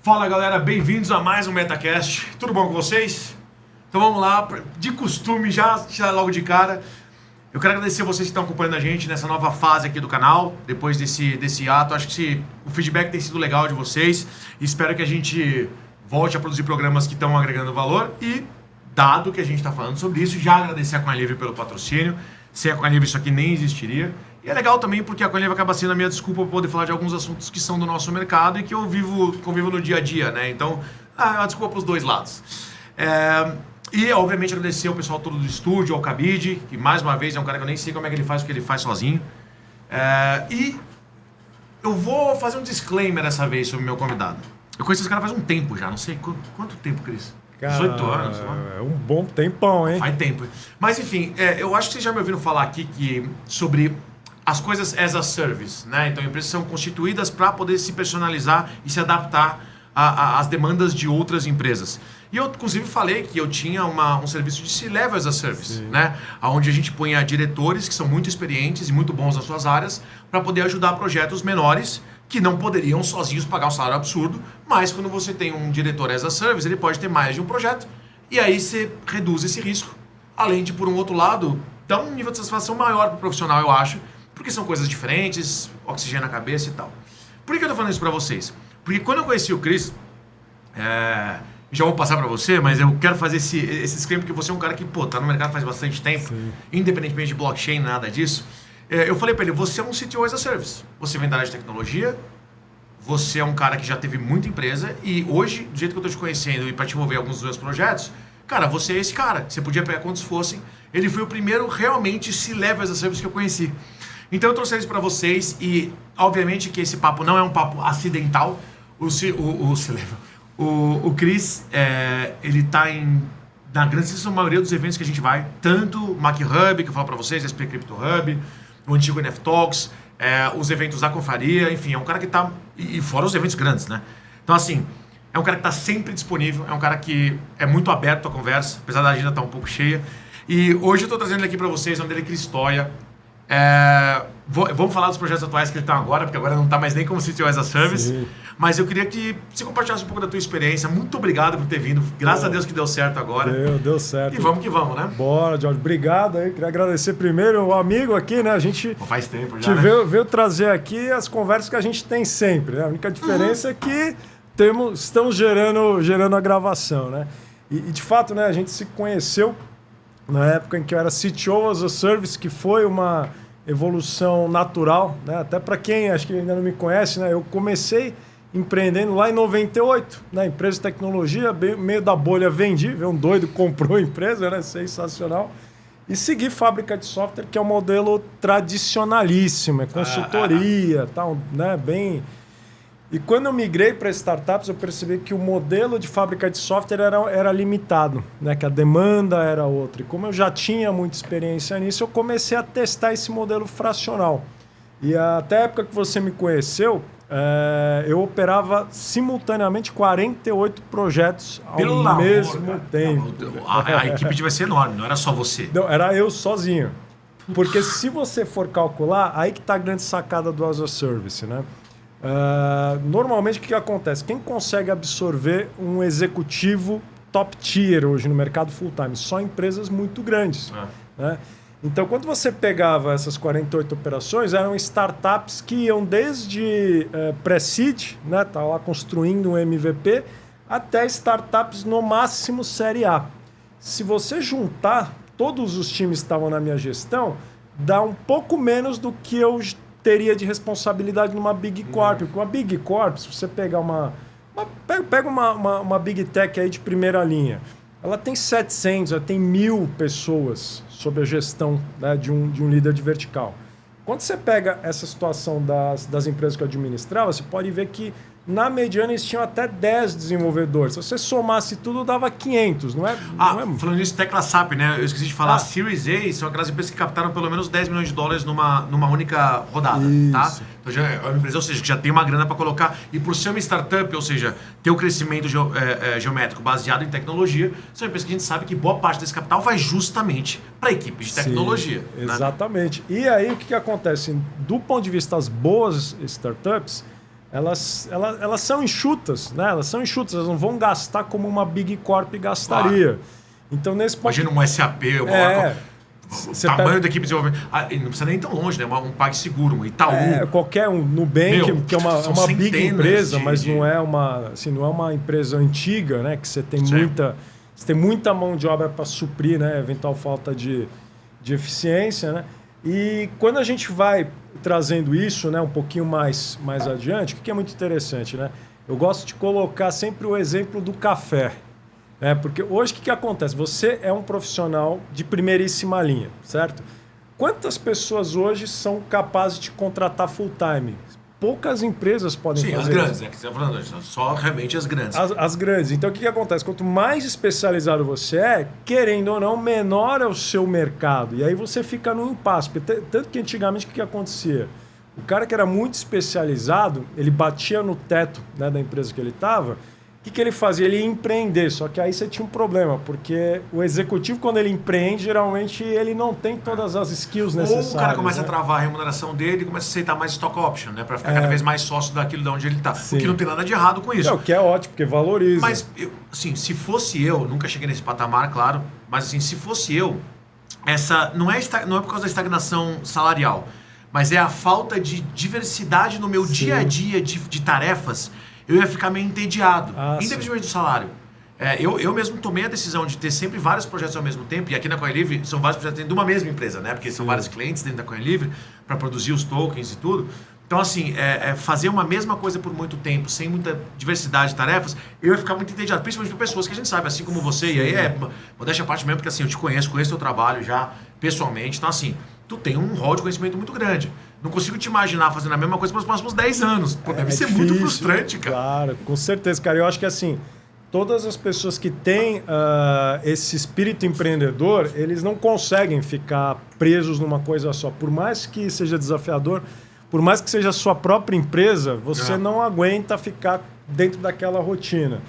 Fala galera, bem-vindos a mais um MetaCast. Tudo bom com vocês? Então vamos lá, de costume, já logo de cara. Eu quero agradecer a vocês que estão acompanhando a gente nessa nova fase aqui do canal, depois desse ato. Acho que o feedback tem sido legal de vocês. Espero que a gente volte a produzir programas que estão agregando valor. E, dado que a gente está falando sobre isso, já agradecer a Coinlivre pelo patrocínio. Sem a Coinlivre isso aqui nem existiria. E é legal também porque a Coinlivre acaba sendo a minha desculpa para poder falar de alguns assuntos que são do nosso mercado e que eu convivo no dia a dia, né? Então, é uma desculpa para os dois lados. E, obviamente, agradecer ao pessoal todo do estúdio, ao Cabide, que, mais uma vez, é um cara que eu nem sei como é que ele faz, porque ele faz sozinho. E eu vou fazer um disclaimer dessa vez sobre o meu convidado. Eu conheço esse cara faz um tempo já, não sei quanto tempo, Cris? 18 anos. É um bom tempão, hein? Faz tempo. Mas, enfim, eu acho que vocês já me ouviram falar aqui sobre as coisas as a service, né? Então, empresas são constituídas para poder se personalizar e se adaptar às demandas de outras empresas. E eu, inclusive, falei que eu tinha um serviço de C-Level as a Service, sim, né? Onde a gente punha diretores que são muito experientes e muito bons nas suas áreas para poder ajudar projetos menores que não poderiam sozinhos pagar um salário absurdo, mas quando você tem um diretor as a Service, ele pode ter mais de um projeto e aí você reduz esse risco. Além de, por um outro lado, dar um nível de satisfação maior para o profissional, eu acho, porque são coisas diferentes, oxigênio na cabeça e tal. Por que eu tô falando isso para vocês? Porque quando eu conheci o Cris, já vou passar para você, mas eu quero fazer esse disclaimer porque você é um cara que, tá no mercado faz bastante tempo, sim, independentemente de blockchain, nada disso. Eu falei para ele, você é um CTO as a Service, você vem da área de tecnologia, você é um cara que já teve muita empresa e hoje, do jeito que eu tô te conhecendo e para te envolver em alguns dos meus projetos, cara, você é esse cara, você podia pegar quantos fossem, ele foi o primeiro realmente C-Level as a Service que eu conheci. Então eu trouxe isso para vocês e, obviamente, que esse papo não é um papo acidental. O Cris, ele está na grandíssima maioria dos eventos que a gente vai, tanto o MacHub, que eu falo para vocês, SP Crypto Hub, o antigo NF Talks, os eventos da Confraria, enfim, é um cara que está... E fora os eventos grandes, né? Então, assim, é um cara que está sempre disponível, é um cara que é muito aberto à conversa, apesar da agenda estar um pouco cheia. E hoje eu estou trazendo ele aqui para vocês, o nome dele é Cristóia. Vamos falar dos projetos atuais que ele está agora, porque agora não está mais nem como CTO as a Service. Sim. Mas eu queria que você compartilhasse um pouco da tua experiência. Muito obrigado por ter vindo. Graças a Deus que deu certo agora. Deu certo. E vamos que vamos, né? Bora, Jorge. Obrigado aí. Queria agradecer primeiro o amigo aqui, né? A gente faz tempo já, veio trazer aqui as conversas que a gente tem sempre, né? A única diferença é que estamos gerando a gravação, né? E de fato, né? A gente se conheceu na época em que eu era CTO as a Service, que foi uma evolução natural, né? Até para quem acho que ainda não me conhece, né? Eu comecei empreendendo lá em 98, né? Empresa de tecnologia, meio da bolha vendi, veio um doido, comprou a empresa, né? Sensacional. E segui fábrica de software, que é um modelo tradicionalíssimo, é consultoria, tal, né? Bem... E quando eu migrei para startups, eu percebi que o modelo de fábrica de software era limitado, né? Que a demanda era outra. E como eu já tinha muita experiência nisso, eu comecei a testar esse modelo fracional. E até a época que você me conheceu, eu operava simultaneamente 48 projetos ao mesmo tempo. A equipe devia ser enorme, não era só você. Não, era eu sozinho. Porque se você for calcular, aí que está a grande sacada do as a Service, né? Normalmente o que acontece? Quem consegue absorver um executivo top tier hoje no mercado full time? Só empresas muito grandes. Né? Então, quando você pegava essas 48 operações, eram startups que iam desde pré-seed, né? Tá lá construindo um MVP, até startups no máximo série A. Se você juntar todos os times que estavam na minha gestão, dá um pouco menos do que eu teria de responsabilidade numa Big Corp. Porque uma Big Corp, se você pegar pega uma Big Tech aí de primeira linha, ela tem 700, ela tem 1.000 pessoas sob a gestão, né, de um líder de vertical. Quando você pega essa situação das empresas que eu administrava, você pode ver que na mediana eles tinham até 10 desenvolvedores. Se você somasse tudo, dava 500, não é? Falando nisso, Tecla SAP, né? Eu esqueci de falar. Series A são aquelas empresas que captaram pelo menos 10 milhões de dólares numa única rodada, tá? Então já é uma empresa, ou seja, que já tem uma grana para colocar. E por ser uma startup, ou seja, ter o crescimento geométrico baseado em tecnologia, são empresas que a gente sabe que boa parte desse capital vai justamente para a equipe de tecnologia. Sim, exatamente. Né? E aí o que acontece? Do ponto de vista das boas startups, elas são enxutas, né? Elas são enxutas, elas não vão gastar como uma Big Corp gastaria. Então, nesse ponto... Imagina um SAP, o tamanho da equipe de desenvolvimento. Não precisa nem tão longe, né? Um PagSeguro, um Itaú. Qualquer um, Nubank, que é uma big empresa, mas não é uma empresa antiga, né? Que você tem muita mão de obra para suprir, né? Eventual falta de eficiência, né? E quando a gente vai trazendo isso, né, um pouquinho mais adiante, o que é muito interessante, né? Eu gosto de colocar sempre o exemplo do café. Porque hoje o que acontece? Você é um profissional de primeiríssima linha, certo? Quantas pessoas hoje são capazes de contratar full time? Poucas empresas podem fazer as grandes, né? Que você está falando, só realmente as grandes. As grandes. Então o que acontece? Quanto mais especializado você é, querendo ou não, menor é o seu mercado. E aí você fica num impasse. Tanto que antigamente o que acontecia? O cara que era muito especializado, ele batia no teto, né, da empresa que ele estava. O que ele fazia? Ele ia empreender, só que aí você tinha um problema, porque o executivo, quando ele empreende, geralmente ele não tem todas as skills necessárias. Ou o cara começa a travar a remuneração dele e começa a aceitar mais stock option, né? Para ficar cada vez mais sócio daquilo de onde ele está. O que não tem nada de errado com isso. O que é ótimo, porque valoriza. Mas, assim, se fosse eu, nunca cheguei nesse patamar, claro, mas assim, se fosse eu, essa não é por causa da estagnação salarial, mas é a falta de diversidade no meu dia a dia de tarefas. Eu ia ficar meio entediado, independentemente do salário. Eu mesmo tomei a decisão de ter sempre vários projetos ao mesmo tempo, e aqui na CoinLivre são vários projetos dentro de uma mesma empresa, né? Porque são vários clientes dentro da CoinLivre para produzir os tokens e tudo. Então, assim, fazer uma mesma coisa por muito tempo, sem muita diversidade de tarefas, eu ia ficar muito entediado, principalmente para pessoas que a gente sabe, assim como você, e aí modéstia à parte mesmo, porque assim, eu te conheço teu trabalho já pessoalmente, então assim, tu tem um rol de conhecimento muito grande. Não consigo te imaginar fazendo a mesma coisa pelos próximos 10 anos. Deve ser difícil, muito frustrante, cara. Claro, com certeza, cara. Eu acho que assim, todas as pessoas que têm esse espírito empreendedor, eles não conseguem ficar presos numa coisa só. Por mais que seja desafiador, por mais que seja a sua própria empresa, você não aguenta ficar dentro daquela rotina.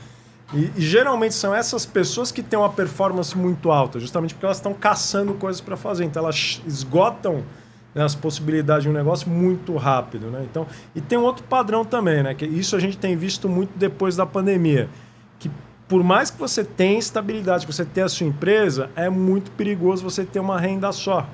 E geralmente são essas pessoas que têm uma performance muito alta, justamente porque elas estão caçando coisas para fazer. Então elas esgotam, né, as possibilidades de um negócio muito rápido, né? Então, e tem um outro padrão também, né? Que isso a gente tem visto muito depois da pandemia, que por mais que você tenha estabilidade, que você tenha a sua empresa, é muito perigoso você ter uma renda só.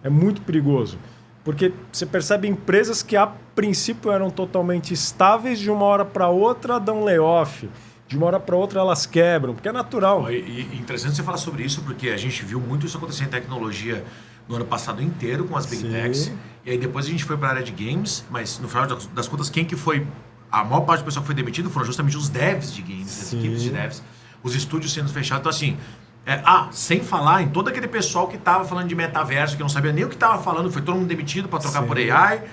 É muito perigoso. Porque você percebe empresas que a princípio eram totalmente estáveis, de uma hora para outra dão layoff. De uma hora para outra elas quebram, porque é natural. E interessante você falar sobre isso, porque a gente viu muito isso acontecer em tecnologia no ano passado inteiro com as Big Techs. E aí depois a gente foi para a área de games, mas no final das contas, quem que foi... A maior parte do pessoal que foi demitido foram justamente os devs de games, as equipes de devs, os estúdios sendo fechados. Então assim, sem falar em todo aquele pessoal que estava falando de metaverso, que não sabia nem o que estava falando, foi todo mundo demitido para trocar por AI.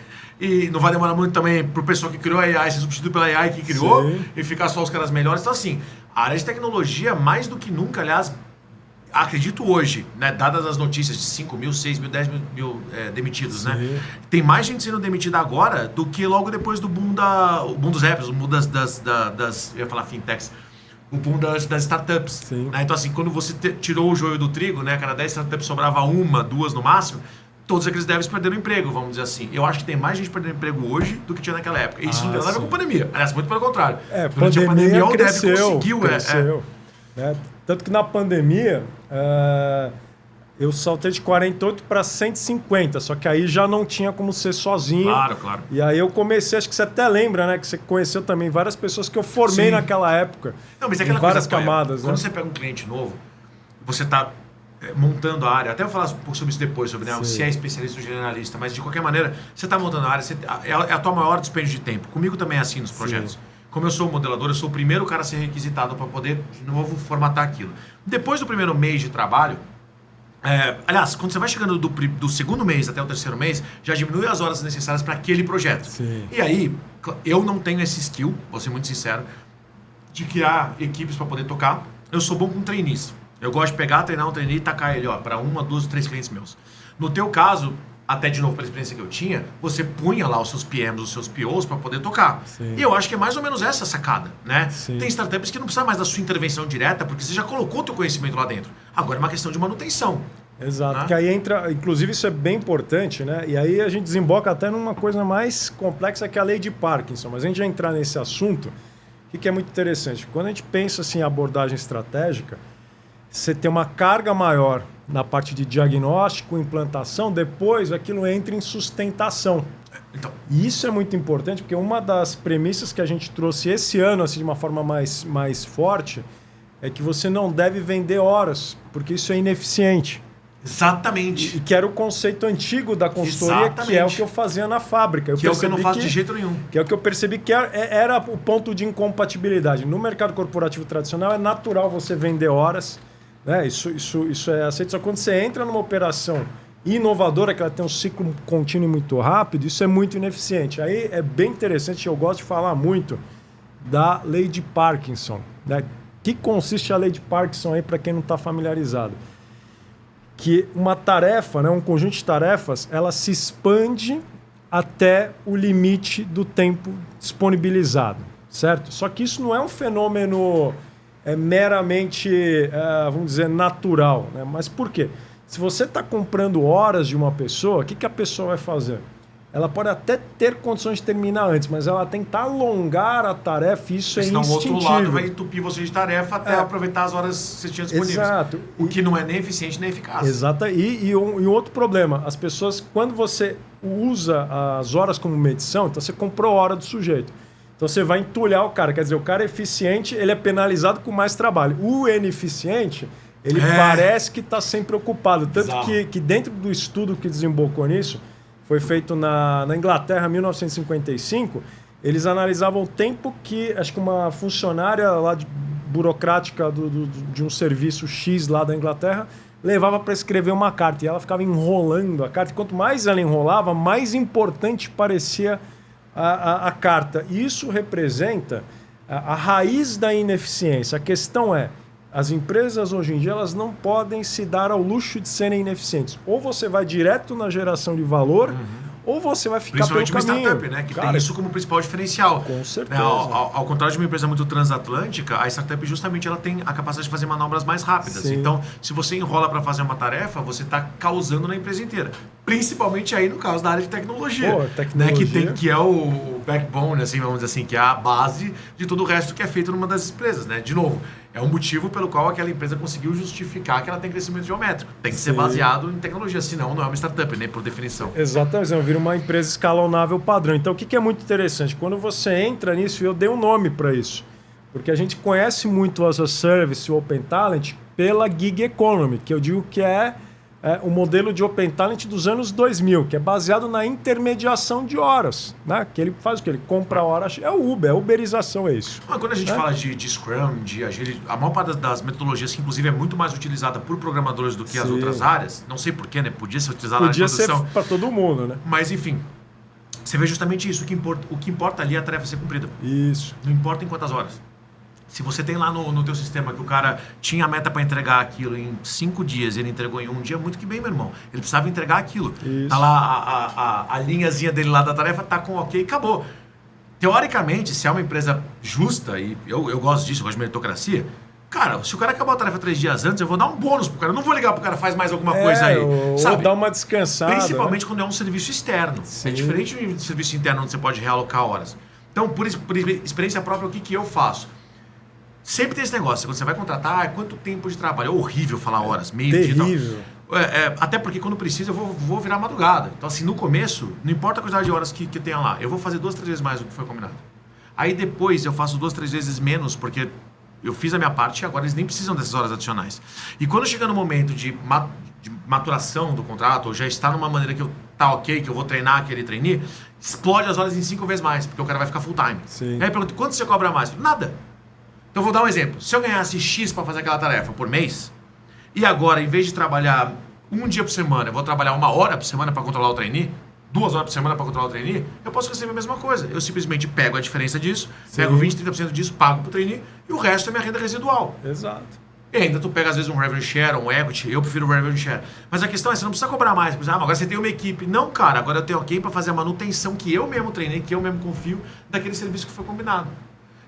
E não vai demorar muito também para o pessoal que criou a AI ser substituído pela AI que criou e ficar só os caras melhores. Então assim, a área de tecnologia, mais do que nunca, aliás, acredito hoje, né, dadas as notícias de 5 mil, 6 mil, 10 mil demitidos, né? Tem mais gente sendo demitida agora do que logo depois do boom dos apps, o boom das eu ia falar fintechs, o boom das startups. Né? Então assim, quando você tirou o joio do trigo, né, cada 10 startups sobrava uma, duas no máximo, todos aqueles devs perderam emprego, vamos dizer assim. Eu acho que tem mais gente perdendo emprego hoje do que tinha naquela época. E isso não tem nada a ver com pandemia. Aliás, muito pelo contrário. Durante a pandemia o dev conseguiu. Tanto que na pandemia, eu saltei de 48 para 150, só que aí já não tinha como ser sozinho. Claro. E aí eu comecei, acho que você até lembra, né? Que você conheceu também várias pessoas que eu formei naquela época. Não, mas é aquela várias coisa, camadas. Quando você pega um cliente novo, você está montando a área, até vou falar um pouco sobre isso depois, sobre se é especialista ou generalista, mas de qualquer maneira, você está montando a área, é a tua maior dispêndio de tempo. Comigo também é assim nos projetos. Como eu sou modelador, eu sou o primeiro cara a ser requisitado para poder, de novo, formatar aquilo. Depois do primeiro mês de trabalho, aliás, quando você vai chegando do segundo mês até o terceiro mês, já diminui as horas necessárias para aquele projeto. E aí, eu não tenho esse skill, vou ser muito sincero, de criar equipes para poder tocar. Eu sou bom com trainees. Eu gosto de pegar, treinar um trainee e tacar ele para 1, 2, 3 clientes meus. No teu caso, até de novo pela experiência que eu tinha, você punha lá os seus PMs, os seus POs para poder tocar. E eu acho que é mais ou menos essa sacada, né? Tem startups que não precisam mais da sua intervenção direta, porque você já colocou o teu conhecimento lá dentro. Agora é uma questão de manutenção. Exato, né? que aí entra, inclusive isso é bem importante, né? E aí a gente desemboca até numa coisa mais complexa que é a lei de Parkinson. Mas a gente já entrar nesse assunto, o que é muito interessante? Quando a gente pensa assim, em abordagem estratégica, você tem uma carga maior na parte de diagnóstico, implantação, depois aquilo entra em sustentação. Então, E isso é muito importante, porque uma das premissas que a gente trouxe esse ano, assim, de uma forma mais forte, é que você não deve vender horas, porque isso é ineficiente. exatamente. E que era o conceito antigo da consultoria, que é o que eu fazia na fábrica. Que é o que eu não faço de jeito nenhum. Que é o que eu percebi que era o ponto de incompatibilidade. No mercado corporativo tradicional é natural você vender horas, né? Isso é aceito. Só que quando você entra numa operação inovadora, que ela tem um ciclo contínuo muito rápido, isso é muito ineficiente. Aí é bem interessante, eu gosto de falar muito da lei de Parkinson. Né? Que consiste a lei de Parkinson aí para quem não está familiarizado? Que uma tarefa, né, um conjunto de tarefas, ela se expande até o limite do tempo disponibilizado, certo? Só que isso não é um fenômeno meramente, vamos dizer, natural. Né? Mas por quê? Se você está comprando horas de uma pessoa, o que a pessoa vai fazer? Ela pode até ter condições de terminar antes, mas ela tenta alongar a tarefa e isso é instintivo. Senão o outro lado vai entupir você de tarefa até aproveitar as horas que você tinha disponíveis. Exato. O que não é nem eficiente nem eficaz. Exato. E um outro problema, as pessoas, quando você usa as horas como medição, então você comprou a hora do sujeito. Então você vai entulhar o cara. Quer dizer, o cara eficiente, ele é penalizado com mais trabalho. O ineficiente, ele parece que está sempre ocupado. Tanto que dentro do estudo que desembocou nisso, foi feito na Inglaterra, em 1955, eles analisavam o tempo que, acho que uma funcionária lá burocrática de um serviço X lá da Inglaterra levava para escrever uma carta. E ela ficava enrolando a carta. E quanto mais ela enrolava, mais importante parecia a carta. E isso representa a raiz da ineficiência. A questão é, as empresas hoje em dia elas não podem se dar ao luxo de serem ineficientes. Ou você vai direto na geração de valor, ou você vai ficar pelo caminho. Principalmente uma startup, né? Que tem isso como principal diferencial. Com certeza. Ao contrário de uma empresa muito transatlântica, a startup justamente ela tem a capacidade de fazer manobras mais rápidas. Sim. Então, se você enrola para fazer uma tarefa, você está causando na empresa inteira. Principalmente aí no caso da área de tecnologia. Tecnologia. Né? Que é o backbone, assim, vamos dizer assim, que é a base de todo o resto que é feito numa das empresas. Né? De novo, é um motivo pelo qual aquela empresa conseguiu justificar que ela tem crescimento geométrico. Tem que ser baseado em tecnologia, senão não é uma startup, né? Por definição. Exatamente, vira uma empresa escalonável padrão. Então, o que é muito interessante? Quando você entra nisso, eu dei um nome para isso. Porque a gente conhece muito o as a Service, o Open Talent, pela Gig Economy, que eu digo que é o modelo de Open Talent dos anos 2000, que é baseado na intermediação de horas. Né? Que ele faz o quê? Ele compra a hora, é o Uber, é a uberização, é isso. Quando a gente fala de Scrum, de Agile, a maior parte das metodologias, que inclusive é muito mais utilizada por programadores do que as outras áreas, não sei porquê, né? Podia ser utilizada na produção. Podia ser para todo mundo, né? Mas enfim, você vê justamente isso. O que importa ali é a tarefa ser cumprida. Isso. Não importa em quantas horas. Se você tem lá no teu sistema que o cara tinha a meta para entregar aquilo em 5 dias, ele entregou em 1 dia, muito que bem, meu irmão. Ele precisava entregar aquilo. Isso. Tá lá a linhazinha dele lá da tarefa, tá com ok, acabou. Teoricamente, se é uma empresa justa, e eu gosto disso, eu gosto de meritocracia, cara, se o cara acabar a tarefa 3 dias antes, eu vou dar um bônus pro cara. Eu não vou ligar pro cara, faz mais alguma coisa aí. Ou dar uma descansada. Principalmente quando é um serviço externo. Sim. É diferente de serviço interno onde você pode realocar horas. Então, por experiência própria, o que eu faço? Sempre tem esse negócio, quando você vai contratar, quanto tempo de trabalho? É horrível falar horas, meio-dia e tal. Terrível. Até porque quando precisa eu vou virar madrugada. Então assim, no começo, não importa a quantidade de horas que tenha lá, eu vou fazer 2, 3 vezes mais do que foi combinado. Aí depois eu faço 2, 3 vezes menos, porque eu fiz a minha parte e agora eles nem precisam dessas horas adicionais. E quando chega no momento de maturação do contrato, ou já está numa maneira que eu tá ok, que eu vou treinar aquele trainee, explode as horas em 5 vezes mais, porque o cara vai ficar full time. Sim. Aí pergunta, quanto você cobra mais? Nada. Então eu vou dar um exemplo. Se eu ganhasse X para fazer aquela tarefa por mês, e agora, em vez de trabalhar 1 dia por semana, eu vou trabalhar 1 hora por semana para controlar o trainee, 2 horas por semana para controlar o trainee, eu posso receber a mesma coisa. Eu simplesmente pego a diferença disso, pego 20, 30% disso, pago para o trainee, e o resto é minha renda residual. Exato. E ainda tu pega às vezes um revenue share, um equity, eu prefiro o revenue share. Mas a questão é, você não precisa cobrar mais. Agora você tem uma equipe. Não, cara, agora eu tenho alguém para fazer a manutenção que eu mesmo treinei, que eu mesmo confio, daquele serviço que foi combinado.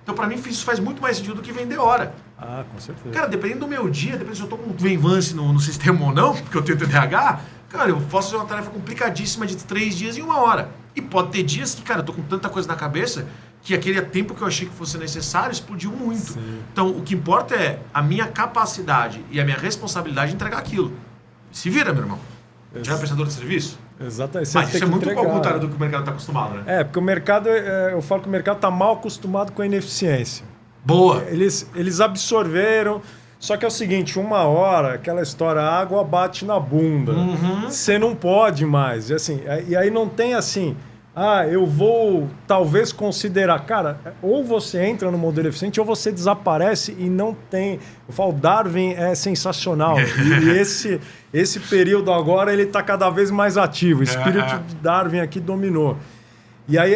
Então, para mim, isso faz muito mais sentido do que vender hora. Ah, com certeza. Cara, dependendo do meu dia, dependendo se eu tô com um Venvance no sistema ou não, porque eu tenho TDAH, cara, eu posso fazer uma tarefa complicadíssima de 3 dias em 1 hora. E pode ter dias que, cara, eu tô com tanta coisa na cabeça que aquele tempo que eu achei que fosse necessário explodiu muito. Sim. Então, o que importa é a minha capacidade e a minha responsabilidade de entregar aquilo. Se vira, meu irmão. Já é prestador de serviço? Exatamente. Mas isso é muito ao contrário contrário do que o mercado está acostumado, né? porque o mercado, eu falo que o mercado está mal acostumado com a ineficiência. Boa! Eles absorveram, só que é o seguinte, 1 hora, aquela história, a água bate na bunda. Você não pode mais. E aí não tem assim, eu vou talvez considerar. Cara, ou você entra no modelo eficiente ou você desaparece e não tem... Eu falo, Darwin é sensacional. E esse período agora, ele está cada vez mais ativo. O espírito de Darwin aqui dominou. E aí,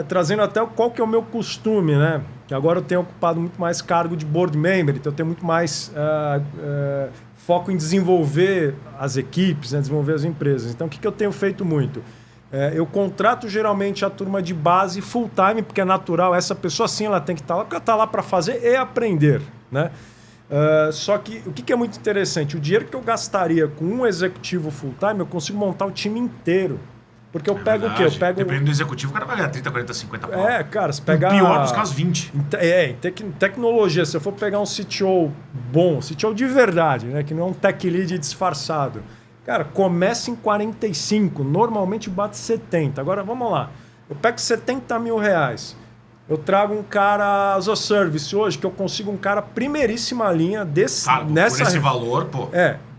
trazendo até qual que é o meu costume, né? Que agora eu tenho ocupado muito mais cargo de board member, então eu tenho muito mais foco em desenvolver as equipes, né? Desenvolver as empresas. Então, o que eu tenho feito muito? Eu contrato geralmente a turma de base full time, porque é natural, essa pessoa sim ela tem que estar lá, porque ela está lá para fazer e aprender, né? Só que o que é muito interessante, o dinheiro que eu gastaria com um executivo full time, eu consigo montar o time inteiro. Porque eu pego o quê? Dependendo do executivo, o cara vai ganhar 30, 40, 50 pau. Cara, se pegar... Pior dos casos, 20. Em tecnologia, se eu for pegar um CTO bom, CTO de verdade, né? Que não é um tech lead disfarçado. Cara, começa em 45, normalmente bate 70. Agora, vamos lá. Eu pego 70 mil reais. Eu trago um cara as a service hoje, que eu consigo um cara primeiríssima linha desse... Cara, por esse valor, pô...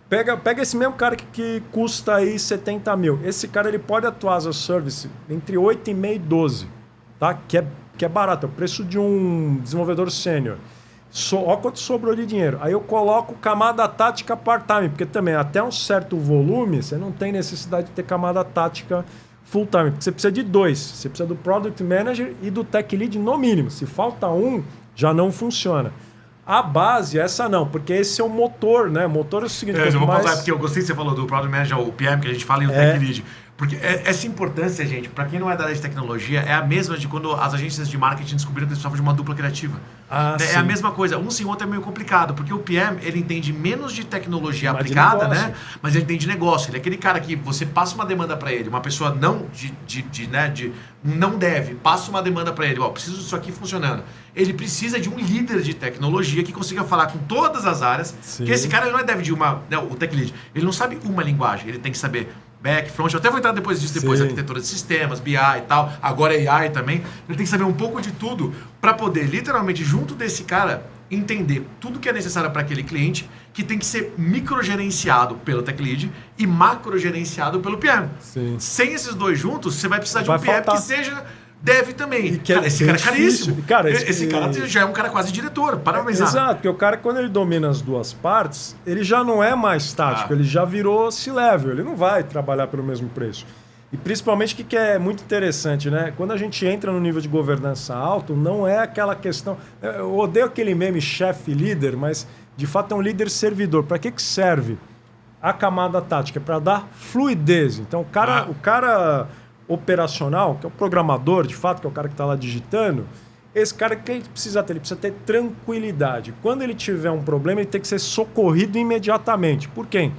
Pega esse mesmo cara que custa aí 70 mil. Esse cara ele pode atuar as a service entre 8,5 e 12, tá? Que é barato, é o preço de um desenvolvedor sênior. Olha quanto sobrou de dinheiro. Aí eu coloco camada tática part-time, porque também até um certo volume você não tem necessidade de ter camada tática full-time, porque você precisa de 2. Você precisa do Product Manager e do Tech Lead no mínimo. Se falta um, já não funciona. A base, essa não, porque esse é o motor, né? O motor é o seguinte... eu vou pausar, porque eu gostei que você falou do Product Manager, o PM, que a gente fala, e o Tech Lead. Porque essa importância, gente, para quem não é da área de tecnologia, é a mesma de quando as agências de marketing descobriram que eles precisavam de uma dupla criativa. É a mesma coisa. Um sem outro é meio complicado, porque o PM, ele entende menos de tecnologia aplicada, né? Mas ele entende negócio. Ele é aquele cara que você passa uma demanda para ele, uma pessoa não deve, passa uma demanda para ele, preciso disso aqui funcionando. Ele precisa de um líder de tecnologia que consiga falar com todas as áreas, que esse cara ele não é dev de o Tech Lead, ele não sabe uma linguagem, ele tem que saber back, front, eu até vou entrar depois disso, depois arquitetura de sistemas, BI e tal, agora AI também, ele tem que saber um pouco de tudo para poder, literalmente, junto desse cara, entender tudo que é necessário para aquele cliente, que tem que ser microgerenciado pelo Tech Lead e macrogerenciado pelo PM. Sim. Sem esses dois juntos, você vai precisar de um PM que seja dev também. Esse cara é caríssimo. Esse cara já é um cara quase diretor, Exato, porque o cara, quando ele domina as duas partes, ele já não é mais tático, ele já virou C-level, ele não vai trabalhar pelo mesmo preço. E principalmente o que é muito interessante, né? Quando a gente entra no nível de governança alto, não é aquela questão... Eu odeio aquele meme chefe-líder, mas de fato é um líder servidor. Para que serve a camada tática? Para dar fluidez. Então o cara operacional, que é o programador, de fato, que é o cara que está lá digitando, esse cara que ele precisa ter? Ele precisa ter tranquilidade. Quando ele tiver um problema, ele tem que ser socorrido imediatamente. Por quem?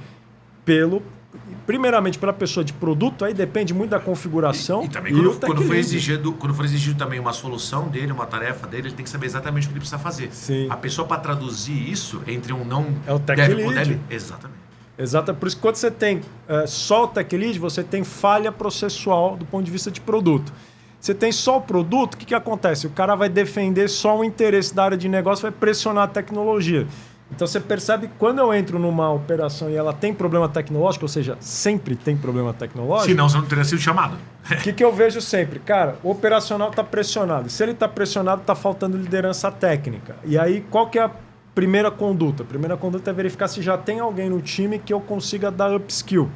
Primeiramente pela pessoa de produto, aí depende muito da configuração. E também quando for exigido também uma solução dele, uma tarefa dele, ele tem que saber exatamente o que ele precisa fazer. Sim. A pessoa para traduzir isso entre um não é o Tech Lead. Exatamente. Exato, por isso que quando você tem só o Tech Lead, você tem falha processual do ponto de vista de produto. Você tem só o produto, o que acontece? O cara vai defender só o interesse da área de negócio, vai pressionar a tecnologia. Então você percebe que quando eu entro numa operação e ela tem problema tecnológico, ou seja, sempre tem problema tecnológico... Senão você não teria sido chamado. O que eu vejo sempre? Cara, o operacional está pressionado. Se ele está pressionado, está faltando liderança técnica. E aí, qual que é a primeira conduta? A primeira conduta é verificar se já tem alguém no time que eu consiga dar upskill.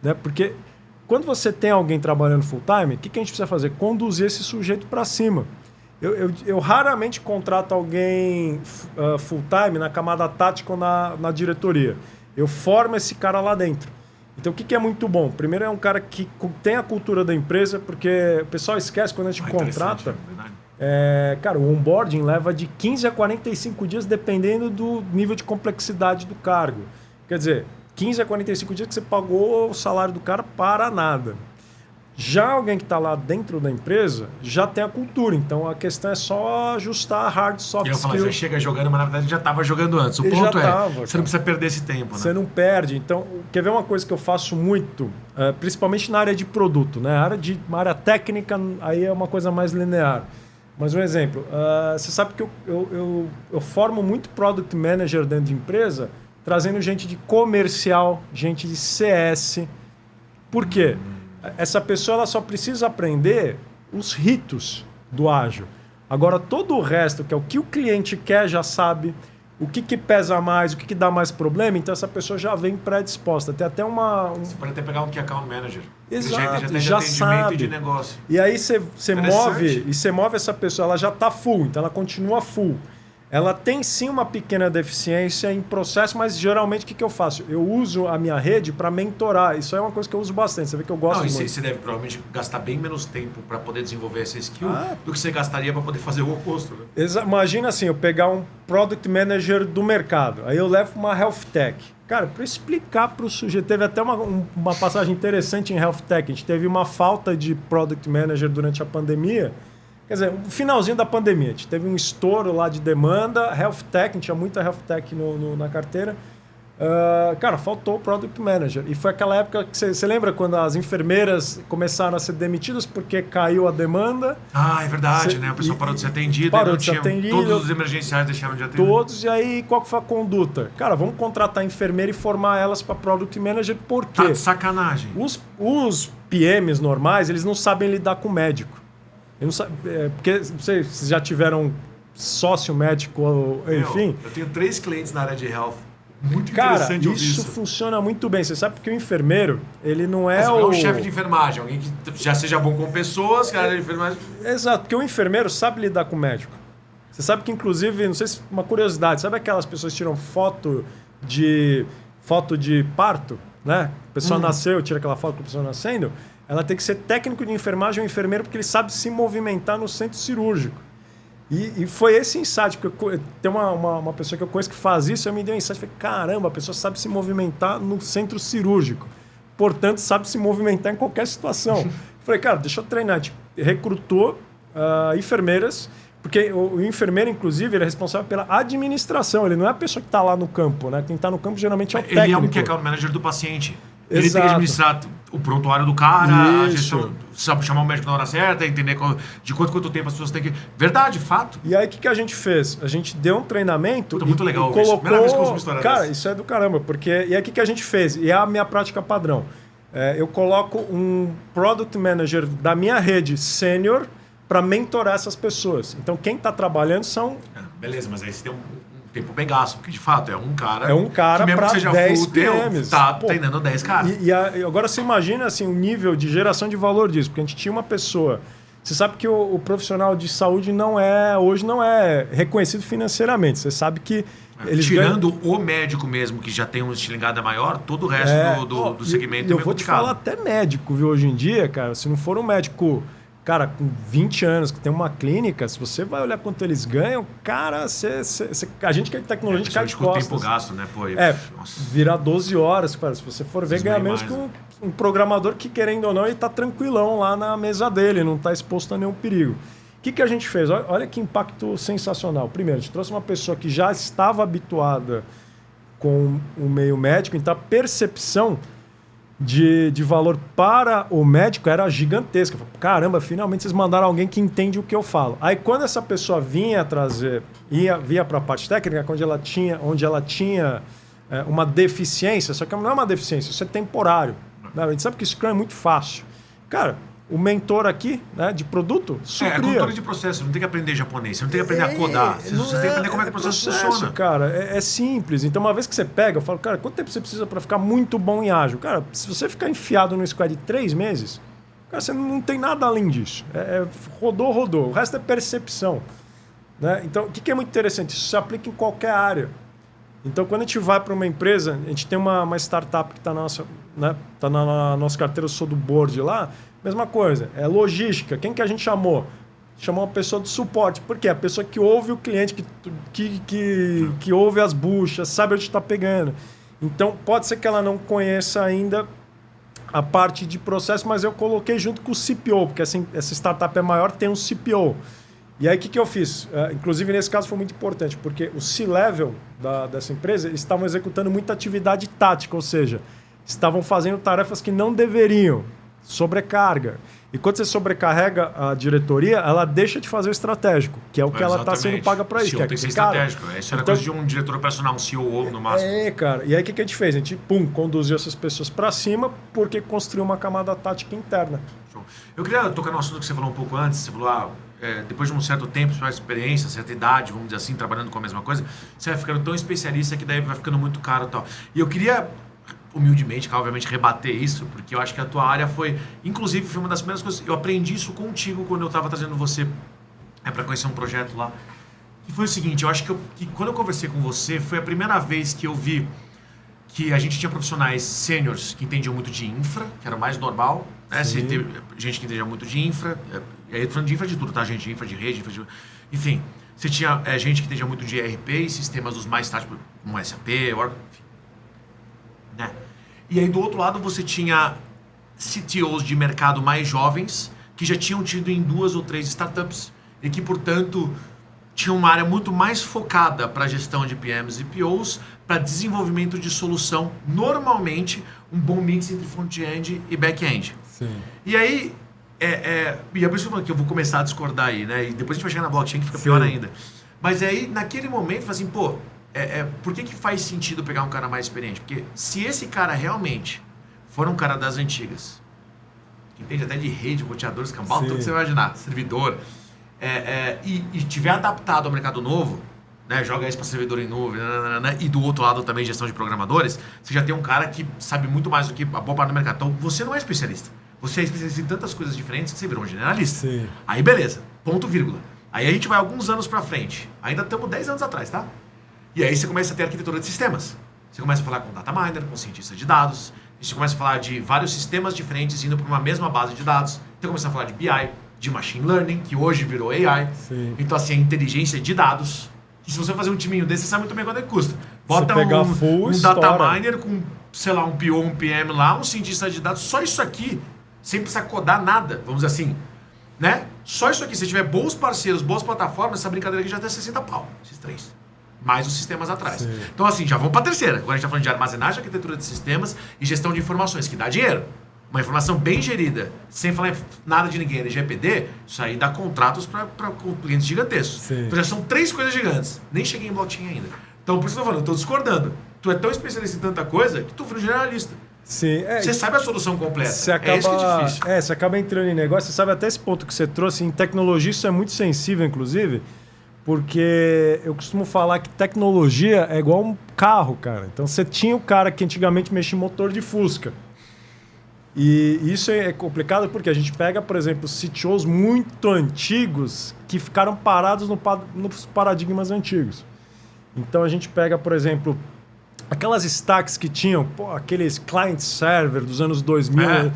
Né? Porque quando você tem alguém trabalhando full time, o que a gente precisa fazer? Conduzir esse sujeito para cima. Eu raramente contrato alguém full time na camada tática ou na diretoria. Eu formo esse cara lá dentro. Então o que é muito bom? Primeiro é um cara que tem a cultura da empresa, porque o pessoal esquece quando a gente contrata. Cara, o onboarding leva de 15 a 45 dias, dependendo do nível de complexidade do cargo. Quer dizer, 15 a 45 dias que você pagou o salário do cara para nada. Já alguém que está lá dentro da empresa já tem a cultura. Então a questão é só ajustar hard soft eu skills. Já chega jogando, mas na verdade já estava jogando antes. O Ele ponto já é, tava, você cara. não precisa perder esse tempo, né? Você não perde. Então, quer ver uma coisa que eu faço muito, principalmente na área de produto, né? Uma área técnica, aí é uma coisa mais linear. Mas um exemplo, você sabe que eu formo muito product manager dentro de empresa, trazendo gente de comercial, gente de CS. Por quê? Essa pessoa ela só precisa aprender os ritos do ágil. Agora, todo o resto, que é o que o cliente quer, já sabe. O que pesa mais, o que dá mais problema, então essa pessoa já vem predisposta. Tem até Você pode até pegar um Key Account Manager. Exato, já atendimento sabe. de negócio. E aí você move essa pessoa, ela já está full, então ela continua full. Ela tem sim uma pequena deficiência em processo, mas geralmente o que eu faço? Eu uso a minha rede para mentorar. Isso é uma coisa que eu uso bastante. Você vê que eu gosto muito. Você deve provavelmente gastar bem menos tempo para poder desenvolver essa skill do que você gastaria para poder fazer o oposto. Né? Imagina assim, eu pegar um Product Manager do mercado, aí eu levo uma Health Tech. Cara, para explicar para o sujeito, teve até uma passagem interessante em Health Tech. A gente teve uma falta de Product Manager durante a pandemia. Quer dizer, no finalzinho da pandemia, a gente teve um estouro lá de demanda, Health Tech, a gente tinha muita Health Tech na carteira. Cara, faltou o Product Manager. E foi aquela época que você lembra quando as enfermeiras começaram a ser demitidas porque caiu a demanda? Ah, é verdade, né? O pessoal parou de ser atendido. Parou de ser atendido. Todos os emergenciais deixaram de atender. Todos, e aí qual que foi a conduta? Cara, vamos contratar enfermeira e formar elas para Product Manager, por quê? Tá de sacanagem. Os PMs normais, eles não sabem lidar com médico. Porque vocês já tiveram sócio médico, enfim. Eu tenho 3 clientes na área de health. Muito Cara, interessante ouvir isso funciona muito bem. Você sabe que o enfermeiro, ele não é o chefe de enfermagem, alguém que já seja bom com pessoas, cara de enfermagem. Exato, porque o enfermeiro sabe lidar com o médico. Você sabe que, inclusive, não sei se uma curiosidade, sabe aquelas pessoas que tiram foto de parto, né? A pessoa nasceu, tira aquela foto com a pessoa nascendo. Ela tem que ser técnico de enfermagem ou enfermeiro porque ele sabe se movimentar no centro cirúrgico. E foi esse insight, porque tem uma pessoa que eu conheço que faz isso, eu me dei um insight, falei, caramba, a pessoa sabe se movimentar no centro cirúrgico, portanto sabe se movimentar em qualquer situação. Falei, cara, deixa eu treinar. A gente recrutou enfermeiras, porque o enfermeiro, inclusive, ele é responsável pela administração, ele não é a pessoa que está lá no campo, né? Quem está no campo geralmente é o técnico. Ele é um Key Account Manager do paciente. Exato. Ele tem que administrar o prontuário do cara, a Isso. gestão, sabe chamar o médico na hora certa, entender de quanto tempo as pessoas têm que... Verdade, fato. E aí, o que a gente fez? A gente deu um treinamento. Muito legal. Colocou... Primeira vez que eu ouço uma história Cara, dessa. isso é do caramba. Porque... E aí, o que a gente fez? E é a minha prática padrão. Eu coloco um Product Manager da minha rede sênior para mentorar essas pessoas. Então, quem está trabalhando são... Beleza, mas aí você tem um tempo bem gasto, porque de fato é um cara que mesmo que seja 10 PMs. Tá treinando 10 caras. E agora você imagina assim, o nível de geração de valor disso, porque a gente tinha uma pessoa... Você sabe que o profissional de saúde hoje não é reconhecido financeiramente. Você sabe que eles tirando o médico mesmo, que já tem uma estilingada maior, todo o resto do segmento eu vou te falar até médico, viu? Hoje em dia, cara, se não for um médico... Cara, com 20 anos, que tem uma clínica, se você vai olhar quanto eles ganham, cara, a gente que é de tecnologia, a gente cai de costas. Com o tempo gasto, né? Pô, virar 12 horas, cara, se você for ver, ganha menos que um programador que, querendo ou não, ele tá tranquilão lá na mesa dele, não tá exposto a nenhum perigo. O que a gente fez? Olha que impacto sensacional. Primeiro, a gente trouxe uma pessoa que já estava habituada com o meio médico, então a percepção de valor para o médico era gigantesca. Caramba, finalmente vocês mandaram alguém que entende o que eu falo. Aí quando essa pessoa vinha para a parte técnica, onde ela tinha uma deficiência, só que não é uma deficiência, isso é temporário. Né? A gente sabe que Scrum é muito fácil. Cara, o mentor aqui, né, de produto, supria. É cultura de processo, não tem que aprender japonês, você não tem que aprender a codar, você tem que aprender como é que o processo funciona. Cara, é simples. Então, uma vez que você pega, eu falo, cara, quanto tempo você precisa para ficar muito bom em ágil? Cara, se você ficar enfiado no squad de 3 meses, cara, você não tem nada além disso. Rodou. O resto é percepção. Né? Então, o que é muito interessante? Isso se aplica em qualquer área. Então, quando a gente vai para uma empresa, a gente tem uma startup que está na nossa carteira, eu sou do board lá, mesma coisa, é logística. Quem que a gente chamou? chamar uma pessoa do suporte. Por quê? A pessoa que ouve o cliente, que ouve as buchas, sabe onde está pegando. Então, pode ser que ela não conheça ainda a parte de processo, mas eu coloquei junto com o CPO, porque essa startup é maior, tem um CPO. E aí, o que eu fiz? Inclusive, nesse caso, foi muito importante, porque o C-Level dessa empresa, eles estavam executando muita atividade tática, ou seja, estavam fazendo tarefas que não deveriam, sobrecarga. E quando você sobrecarrega a diretoria, ela deixa de fazer o estratégico, que é o que ela está sendo paga para isso. O CEO tem que ser estratégico. Isso era coisa de um diretor operacional, um CEO no máximo. Cara. E aí, o que a gente fez? A gente, conduziu essas pessoas para cima porque construiu uma camada tática interna. Eu queria tocar no assunto que você falou um pouco antes. Você falou, depois de um certo tempo, mais experiência, certa idade, vamos dizer assim, trabalhando com a mesma coisa, você vai ficando tão especialista que daí vai ficando muito caro e tal. E eu queria, humildemente, obviamente, rebater isso, porque eu acho que a tua área foi, inclusive, foi uma das primeiras coisas, eu aprendi isso contigo quando eu estava trazendo você para conhecer um projeto lá. E foi o seguinte, eu acho que quando eu conversei com você, foi a primeira vez que eu vi que a gente tinha profissionais sêniores que entendiam muito de infra, que era o mais normal, né? Você teve gente que entendia muito de infra, e aí falando de infra de tudo, tá, gente? Infra de rede, enfim. Você tinha gente que entendia muito de ERP e sistemas dos mais táticos, como SAP, Oracle, enfim. Né? E aí do outro lado você tinha CTOs de mercado mais jovens que já tinham tido em 2 ou 3 startups e que, portanto, tinham uma área muito mais focada para gestão de PMs e POs, para desenvolvimento de solução, normalmente um bom mix entre front-end e back-end. E aí, e é por isso que eu vou começar a discordar aí, né? E depois a gente vai chegar na blockchain que fica pior ainda. Mas aí, naquele momento, eu falei assim, por que faz sentido pegar um cara mais experiente? Porque se esse cara realmente for um cara das antigas, que entende até de rede, roteadores, cambal, tudo que você vai imaginar, servidor, e tiver adaptado ao mercado novo, né, joga isso para servidor em nuvem, e do outro lado também gestão de programadores, você já tem um cara que sabe muito mais do que a boa parte do mercado. Então, você não é especialista. Você é especialista em tantas coisas diferentes que você virou um generalista. Aí, beleza. Ponto, vírgula. Aí a gente vai alguns anos para frente. Ainda estamos 10 anos atrás, tá? E aí você começa a ter arquitetura de sistemas. Você começa a falar com data miner, com cientista de dados. E você começa a falar de vários sistemas diferentes indo para uma mesma base de dados. Então, começa a falar de BI, de machine learning, que hoje virou AI. Então, assim, a inteligência de dados. E se você fazer um timinho desse, você sabe muito bem quanto é que custa. Bota um data miner com, sei lá, um PO, um PM lá, um cientista de dados. Só isso aqui, sem precisar codar nada, vamos dizer assim, né? Só isso aqui, se tiver bons parceiros, boas plataformas, essa brincadeira aqui já tem 60 pau, esses 3. Mais os sistemas atrás. Então, assim, já vamos para a terceira. Agora a gente está falando de armazenagem, arquitetura de sistemas e gestão de informações, que dá dinheiro. Uma informação bem gerida, sem falar nada de ninguém, LGPD, isso aí dá contratos para clientes gigantescos. Então já são 3 coisas gigantes. Nem cheguei em blockchain ainda. Então, por isso que eu tô falando, eu tô discordando. Tu é tão especialista em tanta coisa que tu vira generalista. Você sabe a solução completa. Isso que é difícil. Você acaba entrando em negócio, você sabe até esse ponto que você trouxe. Em tecnologia isso é muito sensível, inclusive, porque eu costumo falar que tecnologia é igual um carro, cara. Então você tinha o cara que antigamente mexia em motor de Fusca. E isso é complicado porque a gente pega, por exemplo, CTOs muito antigos que ficaram parados nos paradigmas antigos. Então a gente pega, por exemplo, aquelas stacks que tinham, aqueles client-server dos anos 2000,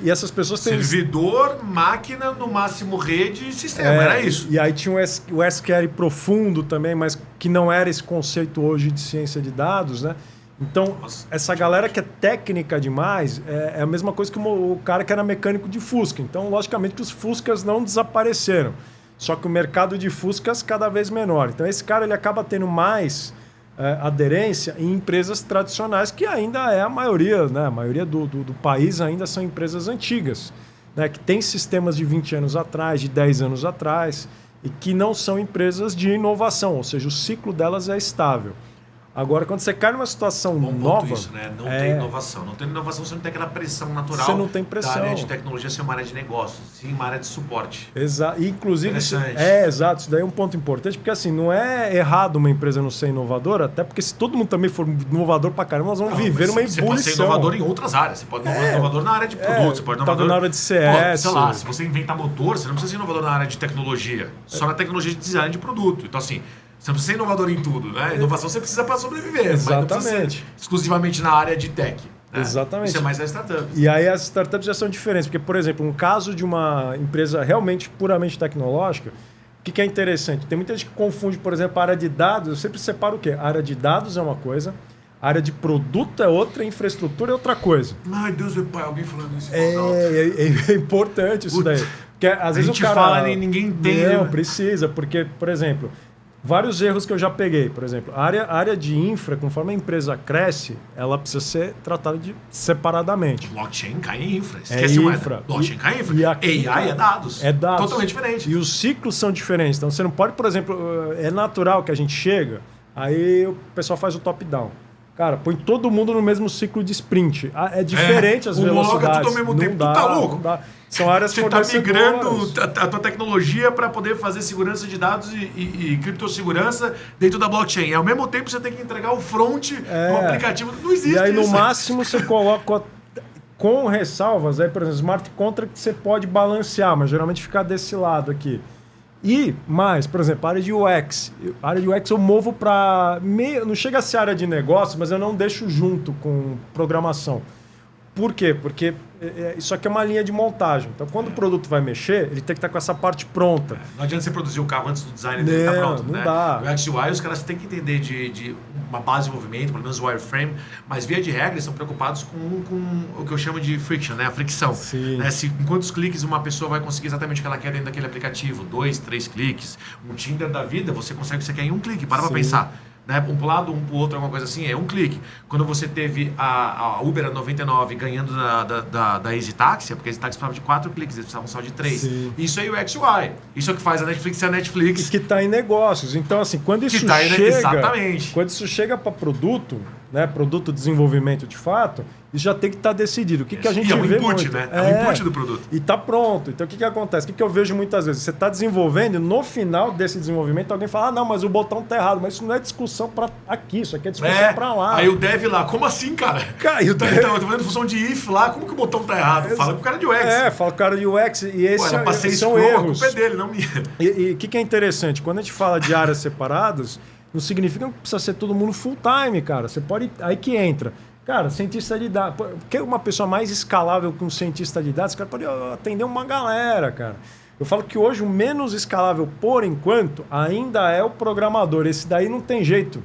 e essas pessoas têm... Servidor, máquina, no máximo rede e sistema, era isso. E aí tinha o SQL profundo também, mas que não era esse conceito hoje de ciência de dados, né? Então, essa galera que é técnica demais é a mesma coisa que o cara que era mecânico de Fusca. Então, logicamente que os Fuscas não desapareceram. Só que o mercado de Fuscas cada vez menor. Então, esse cara ele acaba tendo mais aderência em empresas tradicionais, que ainda é a maioria, né? A maioria do país ainda são empresas antigas, né? Que tem sistemas de 20 anos atrás, de 10 anos atrás, e que não são empresas de inovação, ou seja, o ciclo delas é estável. Agora, quando você cai numa situação nova... Isso, né? Não tem inovação. Não tem inovação, você não tem aquela pressão natural. Você não tem pressão. Da área de tecnologia ser uma área de negócios, sim, uma área de suporte. Exato. Inclusive, exato. Isso daí é um ponto importante, porque assim, não é errado uma empresa não ser inovadora, até porque se todo mundo também for inovador pra caramba, nós vamos viver uma ebulição. Você pode ser inovador em outras áreas. Você pode ser inovador na área de produto, você pode ser inovador na área de CS. Sei lá, se você inventar motor, você não precisa ser inovador na área de tecnologia. Só na tecnologia de design de produto. Então, assim... Você não precisa ser inovador em tudo, né? Inovação você precisa para sobreviver. Exatamente. Mas não precisa ser exclusivamente na área de tech. Né? Exatamente. Isso é mais as startups. E aí as startups já são diferentes, porque, por exemplo, um caso de uma empresa realmente puramente tecnológica, o que é interessante? Tem muita gente que confunde, por exemplo, a área de dados. Eu sempre separo o quê? A área de dados é uma coisa, a área de produto é outra, infraestrutura é outra coisa. Ai, Deus meu pai, alguém falando isso. É importante isso daí. Porque às vezes a gente o cara fala e ninguém entende. Não, precisa, porque, por exemplo, vários erros que eu já peguei. Por exemplo, a área de infra, conforme a empresa cresce, ela precisa ser tratada separadamente. Blockchain cai em infra. Esquece infra. Blockchain cai em infra. E aqui, AI é dados. É dados. Totalmente diferente. E os ciclos são diferentes. Então você não pode, por exemplo, é natural que a gente chega, aí o pessoal faz o top-down. Cara, põe todo mundo no mesmo ciclo de sprint. É diferente as velocidades. Homologa tudo ao mesmo tempo. Tu tá louco? Não dá. São áreas Você está migrando a tua tecnologia para poder fazer segurança de dados e criptossegurança dentro da blockchain. E ao mesmo tempo você tem que entregar o front do aplicativo. Não existe isso. E aí no máximo você coloca com ressalvas, aí, por exemplo, smart contract você pode balancear, mas geralmente fica desse lado aqui. E mais, por exemplo, a área de UX. A área de UX eu movo para não chega a ser área de negócio, mas eu não deixo junto com programação. Por quê? Porque isso aqui é uma linha de montagem. Então, quando o produto vai mexer, ele tem que estar com essa parte pronta. Não adianta você produzir o carro antes do design dele estar pronto. Não né? dá. O UX e UI, os caras têm que entender de uma base de movimento, pelo menos o wireframe, mas via de regra, eles são preocupados com o que eu chamo de friction, né? A fricção. Sim. Né? Em quantos cliques uma pessoa vai conseguir exatamente o que ela quer dentro daquele aplicativo? 2, 3 cliques. Um Tinder da vida, você consegue o que você quer em um clique. Para pensar. Né? Um pro lado, um pro outro, alguma coisa assim, é um clique. Quando você teve a Uber a 99 ganhando da Easy Taxi, porque a Easy Taxi precisava de 4 cliques, eles precisavam só de 3. Sim. Isso é UX UI. Isso é o que faz a Netflix ser a Netflix. E que está em negócios. Então, assim, quando isso chega. Exatamente. Quando isso chega para produto, né? Produto desenvolvimento de fato, isso já tem que estar decidido. O que a gente e é um vê input, muito? né? É o input do produto. E está pronto. Então, o que acontece? O que eu vejo muitas vezes? Você está desenvolvendo e no final desse desenvolvimento alguém fala, não, mas o botão está errado. Mas isso não é discussão para aqui, isso aqui é discussão para lá. Aí o dev lá, como assim, cara? Eu tô fazendo função de if lá, como que o botão tá errado? Fala com o cara de UX. Fala com o cara de UX. E esses são erros. A culpa é dele, não minha. E o que é interessante? Quando a gente fala de áreas separadas, não significa que precisa ser todo mundo full time, cara. Você pode... Aí que entra. Cara, cientista de dados. Porque uma pessoa mais escalável que um cientista de dados, cara, pode atender uma galera, cara. Eu falo que hoje o menos escalável, por enquanto, ainda é o programador. Esse daí não tem jeito.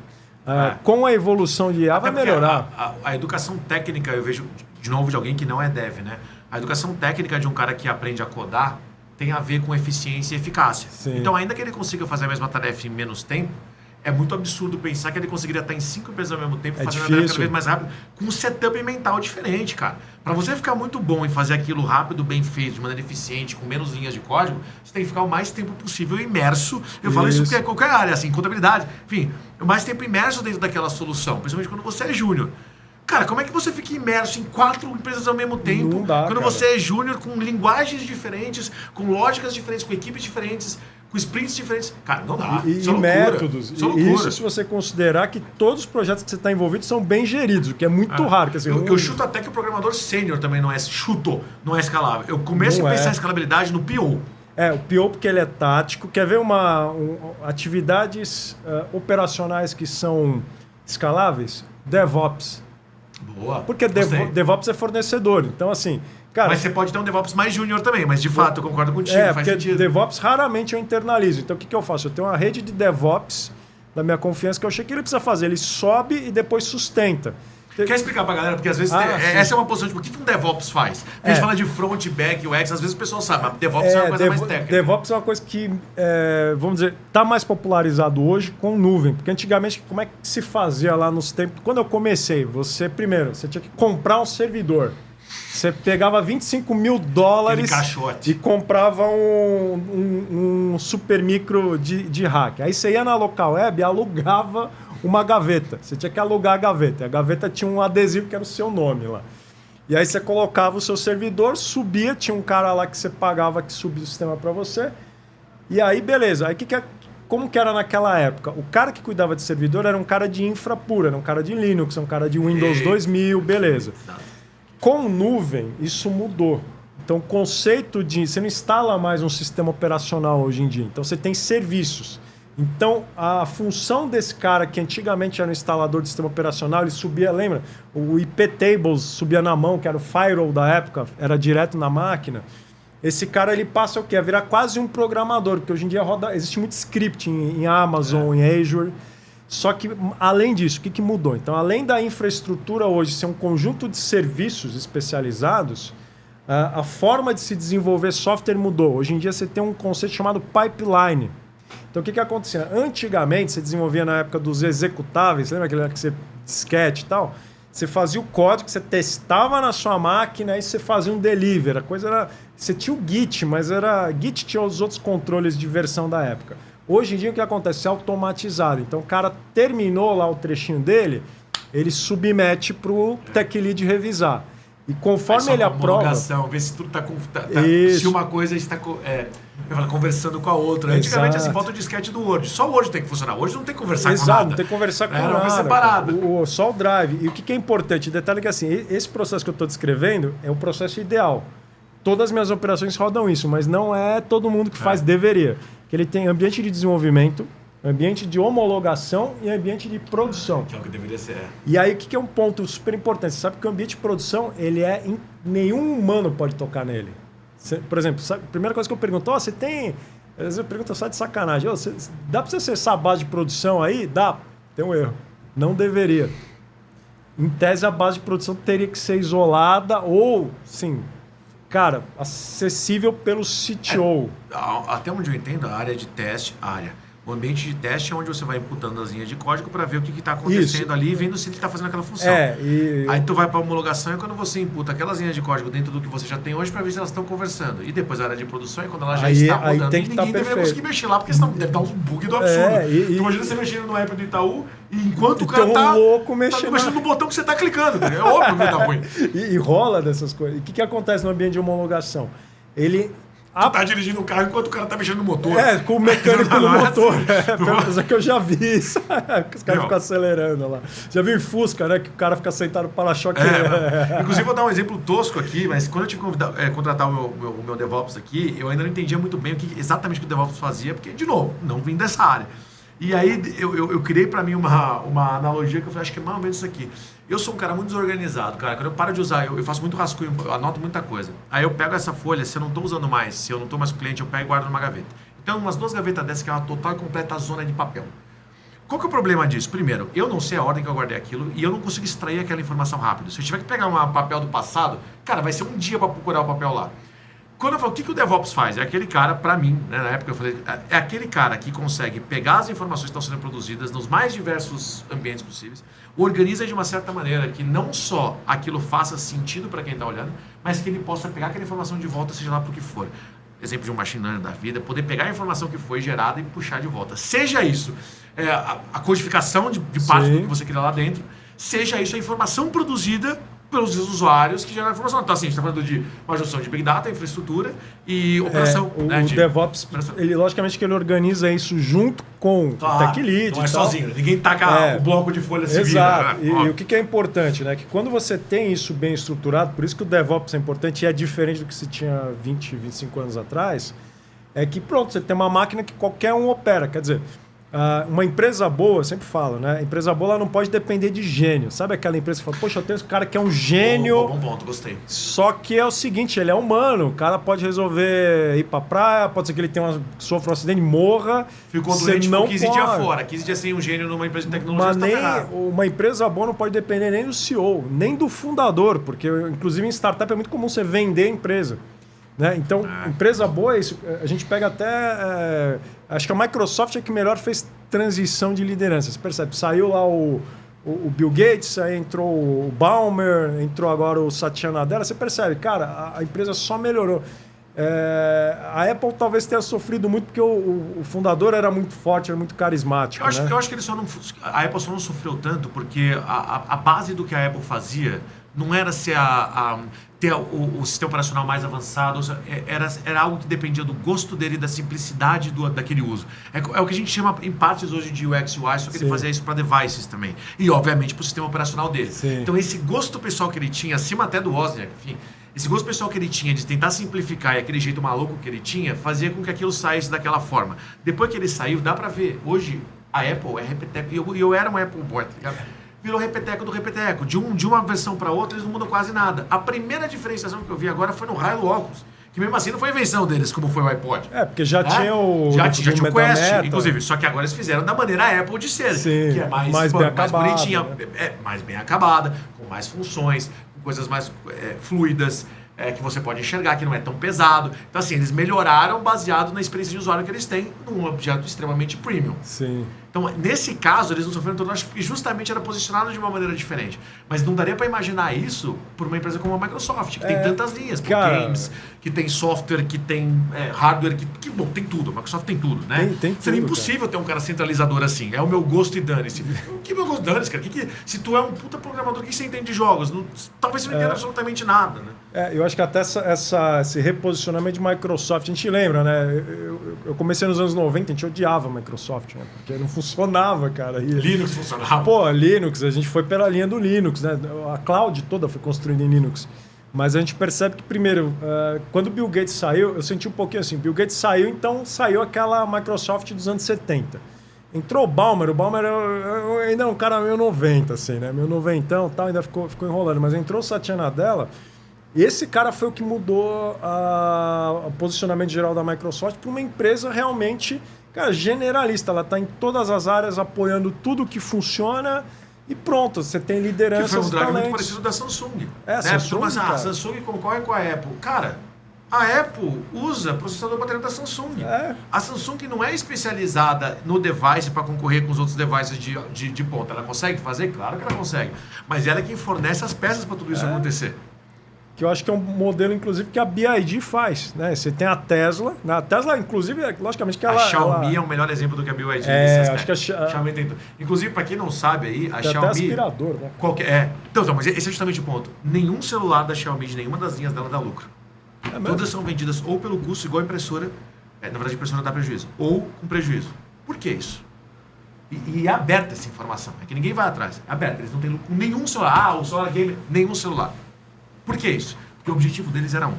Com a evolução de IA vai melhorar. A educação técnica, eu vejo de novo de alguém que não é dev, né? A educação técnica de um cara que aprende a codar tem a ver com eficiência e eficácia. Sim. Então, ainda que ele consiga fazer a mesma tarefa em menos tempo, é muito absurdo pensar que ele conseguiria estar em 5 empresas ao mesmo tempo, fazendo a tarefa cada vez mais rápido, com um setup mental diferente, cara. Para você ficar muito bom em fazer aquilo rápido, bem feito, de maneira eficiente, com menos linhas de código, você tem que ficar o mais tempo possível imerso. Eu falo isso porque é qualquer área, assim, contabilidade, enfim, o mais tempo imerso dentro daquela solução, principalmente quando você é júnior. Cara, como é que você fica imerso em 4 empresas ao mesmo tempo? Não dá, quando cara. você é júnior, com linguagens diferentes, com lógicas diferentes, com equipes diferentes, com sprints diferentes. Cara, não dá. E métodos. Isso se você considerar que todos os projetos que você está envolvido são bem geridos, o que é muito raro. Que, assim, eu chuto até que o programador sênior também não é escalável. Eu começo a pensar em escalabilidade no PO. O PO porque ele é tático. Quer ver atividades operacionais que são escaláveis? DevOps. Boa. Porque DevOps é fornecedor. Então, assim... Cara, mas você pode ter um DevOps mais júnior também, mas de fato eu concordo contigo, faz porque sentido. DevOps raramente eu internalizo. Então o que eu faço? Eu tenho uma rede de DevOps da minha confiança que eu achei que ele precisa fazer. Ele sobe e depois sustenta. Quer explicar pra galera? Porque às vezes essa é uma posição, tipo, o que um DevOps faz? A gente fala de front, back, UX, às vezes o pessoal sabe, mas DevOps é uma coisa mais técnica. DevOps é uma coisa que, vamos dizer, está mais popularizado hoje com nuvem. Porque antigamente, como é que se fazia lá nos tempos? Quando eu comecei, você tinha que comprar um servidor. Você pegava $25 mil e comprava um super micro de hack. Aí você ia na local web e alugava uma gaveta. Você tinha que alugar a gaveta. A gaveta tinha um adesivo que era o seu nome lá. E aí você colocava o seu servidor, subia, tinha um cara lá que você pagava que subia o sistema para você. E aí, beleza. Aí como que era naquela época? O cara que cuidava de servidor era um cara de infra pura, era um cara de Linux, um cara de Windows 2000, beleza. Com nuvem, isso mudou. Então, o conceito de... Você não instala mais um sistema operacional hoje em dia. Então, você tem serviços. Então, a função desse cara, que antigamente era um instalador de sistema operacional, ele subia, lembra? O IP Tables subia na mão, que era o firewall da época, era direto na máquina. Esse cara, ele passa o quê? A virar quase um programador, porque hoje em dia existe muito script em Amazon, em Azure. Só que, além disso, o que mudou? Então, além da infraestrutura hoje ser um conjunto de serviços especializados, a forma de se desenvolver software mudou. Hoje em dia, você tem um conceito chamado pipeline. Então, o que acontecia? Antigamente, você desenvolvia na época dos executáveis, lembra aquele que você disquete e tal? Você fazia o código, você testava na sua máquina e você fazia um delivery. A coisa era... Você tinha o Git, mas Git tinha os outros controles de versão da época. Hoje em dia, o que acontece? É automatizado. Então, o cara terminou lá o trechinho dele, ele submete para o tech lead revisar. E conforme ele aprova... Ver se tudo está... se uma coisa está... conversando com a outra. Antigamente, assim, bota o disquete do Word. Só o Word tem que funcionar. Hoje não tem que conversar com nada. Não tem que conversar com nada. Era separado. Só o drive. E o que é importante? O detalhe é que assim, esse processo que eu estou descrevendo é o processo ideal. Todas as minhas operações rodam isso, mas não é todo mundo que faz, deveria. Que ele tem ambiente de desenvolvimento, ambiente de homologação e ambiente de produção. Que é o que deveria ser. E aí, o que é um ponto super importante? Você sabe que o ambiente de produção, nenhum humano pode tocar nele. Por exemplo, a primeira coisa que eu pergunto, você tem... Às vezes eu pergunto só de sacanagem, dá para você acessar a base de produção aí? Dá. Tem um erro. Não deveria. Em tese, a base de produção teria que ser isolada ou, sim, cara, acessível pelo CTO. Até onde eu entendo, a área de teste, o ambiente de teste é onde você vai imputando as linhas de código para ver o que está acontecendo ali e vendo se ele está fazendo aquela função. Aí tu vai para a homologação e quando você imputa aquelas linhas de código dentro do que você já tem hoje para ver se elas estão conversando. E depois a área de produção é quando ela já está rodando e ninguém deveria conseguir mexer lá porque senão deve dar um bug do absurdo. Imagina você mexendo no app do Itaú e enquanto o cara tá mexendo no botão que você está clicando. É óbvio que tá ruim. E rola dessas coisas. E o que acontece no ambiente de homologação? Tu tá dirigindo o carro enquanto o cara tá mexendo no motor. Com o mecânico no motor. Apesar que eu já vi isso. Os caras ficam acelerando lá. Já vi em Fusca, né? Que o cara fica sentado no para-choque. Inclusive, vou dar um exemplo tosco aqui, mas quando eu tive que contratar o meu DevOps aqui, eu ainda não entendia muito bem exatamente o que o DevOps fazia, porque, de novo, não vim dessa área. E aí eu criei para mim uma analogia que eu falei, acho que é mais ou menos isso aqui. Eu sou um cara muito desorganizado, cara. Quando eu paro de usar, eu faço muito rascunho, eu anoto muita coisa. Aí eu pego essa folha, se eu não estou usando mais, se eu não estou mais com o cliente, eu pego e guardo numa gaveta. Então, umas 2 gavetas dessas que é uma total e completa zona de papel. Qual que é o problema disso? Primeiro, eu não sei a ordem que eu guardei aquilo e eu não consigo extrair aquela informação rápido. Se eu tiver que pegar um papel do passado, cara, vai ser um dia para procurar o papel lá. Quando eu falo, o que o DevOps faz? É aquele cara, para mim, né, na época eu falei, é aquele cara que consegue pegar as informações que estão sendo produzidas nos mais diversos ambientes possíveis, organiza de uma certa maneira que não só aquilo faça sentido para quem está olhando, mas que ele possa pegar aquela informação de volta, seja lá para o que for. Exemplo de um machine learning da vida, poder pegar a informação que foi gerada e puxar de volta. Seja isso a codificação de parte do que você cria lá dentro, seja isso a informação produzida pelos usuários que geraram informação. Então, assim, a gente está falando de uma junção de Big Data, infraestrutura e operação. O DevOps, logicamente que ele organiza isso junto com o Tech Lead. Não é sozinho, ninguém taca o bloco de folha civil. Exato. E o que é importante, né? Que quando você tem isso bem estruturado, por isso que o DevOps é importante e é diferente do que se tinha 20, 25 anos atrás, é que pronto, você tem uma máquina que qualquer um opera. Quer dizer, uma empresa boa, eu sempre falo, né? A empresa boa ela não pode depender de gênio. Sabe aquela empresa que fala, poxa, eu tenho esse cara que é um gênio. Bom ponto, gostei. Só que é o seguinte, ele é humano. O cara pode resolver ir pra praia, pode ser que ele sofra um acidente e morra. Ficou doente por 15 dias fora. 15 dias sem um gênio numa empresa de tecnologia. Mas uma empresa boa não pode depender nem do CEO, nem do fundador, porque inclusive em startup é muito comum você vender a empresa. Né? Então, empresa boa é isso. A gente pega até... acho que a Microsoft é que melhor fez transição de liderança. Você percebe? Saiu lá o Bill Gates, aí entrou o Ballmer, entrou agora o Satya Nadella. Você percebe, cara, a empresa só melhorou. A Apple talvez tenha sofrido muito porque o fundador era muito forte, era muito carismático. Eu acho que a Apple só não sofreu tanto porque a base do que a Apple fazia não era ser ter o sistema operacional mais avançado, era algo que dependia do gosto dele e da simplicidade daquele uso. É o que a gente chama, em partes hoje, de UX UI, só que ele fazia isso para devices também. E, obviamente, para o sistema operacional dele. Sim. Então, esse gosto pessoal que ele tinha, acima até do Wozniak, enfim, Esse gosto pessoal que ele tinha de tentar simplificar e aquele jeito maluco que ele tinha, fazia com que aquilo saísse daquela forma. Depois que ele saiu, dá pra ver. Hoje, a Apple é repeteco. E eu era um Apple boy, tá ligado? Virou repeteco do repeteco. De uma versão pra outra, eles não mudam quase nada. A primeira diferenciação que eu vi agora foi no raio do óculos. Que mesmo assim não foi invenção deles, como foi o iPod. Porque já tinha o... Já tinha o Quest, inclusive. Só que agora eles fizeram da maneira Apple de ser. Sim, que é mais bem acabada, bonitinha, né? mais bem acabada, com mais funções, com coisas mais fluidas, que você pode enxergar, que não é tão pesado. Então, assim, eles melhoraram baseado na experiência de usuário que eles têm num objeto extremamente premium. Sim. Então, nesse caso, eles não sofreram tanto, acho que justamente era posicionado de uma maneira diferente. Mas não daria para imaginar isso por uma empresa como a Microsoft, que tem tantas linhas, games, que tem software, que tem hardware, que bom, tem tudo. A Microsoft tem tudo, né? Tem tudo, seria impossível ter um cara centralizador assim. É o meu gosto e dane-se. Que meu gosto e dane-se, cara? Se tu é um puta programador, o que você entende de jogos? Talvez você não entenda absolutamente nada, né? Eu acho que até esse reposicionamento de Microsoft, a gente lembra, né? Eu comecei nos anos 90, a gente odiava a Microsoft, né? Porque não funcionava, cara. Linux funcionava. Pô, Linux, a gente foi pela linha do Linux, né? A cloud toda foi construída em Linux. Mas a gente percebe que, primeiro, quando o Bill Gates saiu, eu senti um pouquinho assim, Bill Gates saiu, então saiu aquela Microsoft dos anos 70. Entrou o Ballmer ainda é um cara meio 90, assim, né? Meio 90 e tal, ainda ficou enrolando. Mas entrou o Satya Nadella. Esse cara foi o que mudou o posicionamento geral da Microsoft para uma empresa realmente, cara, generalista. Ela está em todas as áreas apoiando tudo que funciona e pronto, você tem liderança. Que foi um drive muito parecido da Samsung. A Samsung, a Samsung concorre com a Apple. Cara, a Apple usa processador bateria da Samsung. A Samsung não é especializada no device para concorrer com os outros devices de ponta. Ela consegue fazer? Claro que ela consegue. Mas ela é quem fornece as peças para tudo isso acontecer. Que eu acho que é um modelo, inclusive, que a BYD faz, né? Você tem a Tesla. A Tesla, inclusive, logicamente que ela... A Xiaomi é um melhor exemplo do que a BYD. Acho que a Xiaomi tem tudo. Inclusive, para quem não sabe aí, a tem Xiaomi... até aspirador, né? Então, mas esse é justamente o ponto. Nenhum celular da Xiaomi, de nenhuma das linhas dela, dá lucro. Todas são vendidas ou pelo custo, igual a impressora. Na verdade, a impressora dá prejuízo. Ou com prejuízo. Por que isso? E é aberta essa informação. É que ninguém vai atrás. É aberta. Eles não têm lucro com nenhum celular. O celular game, nenhum celular. Por que isso? Porque o objetivo deles era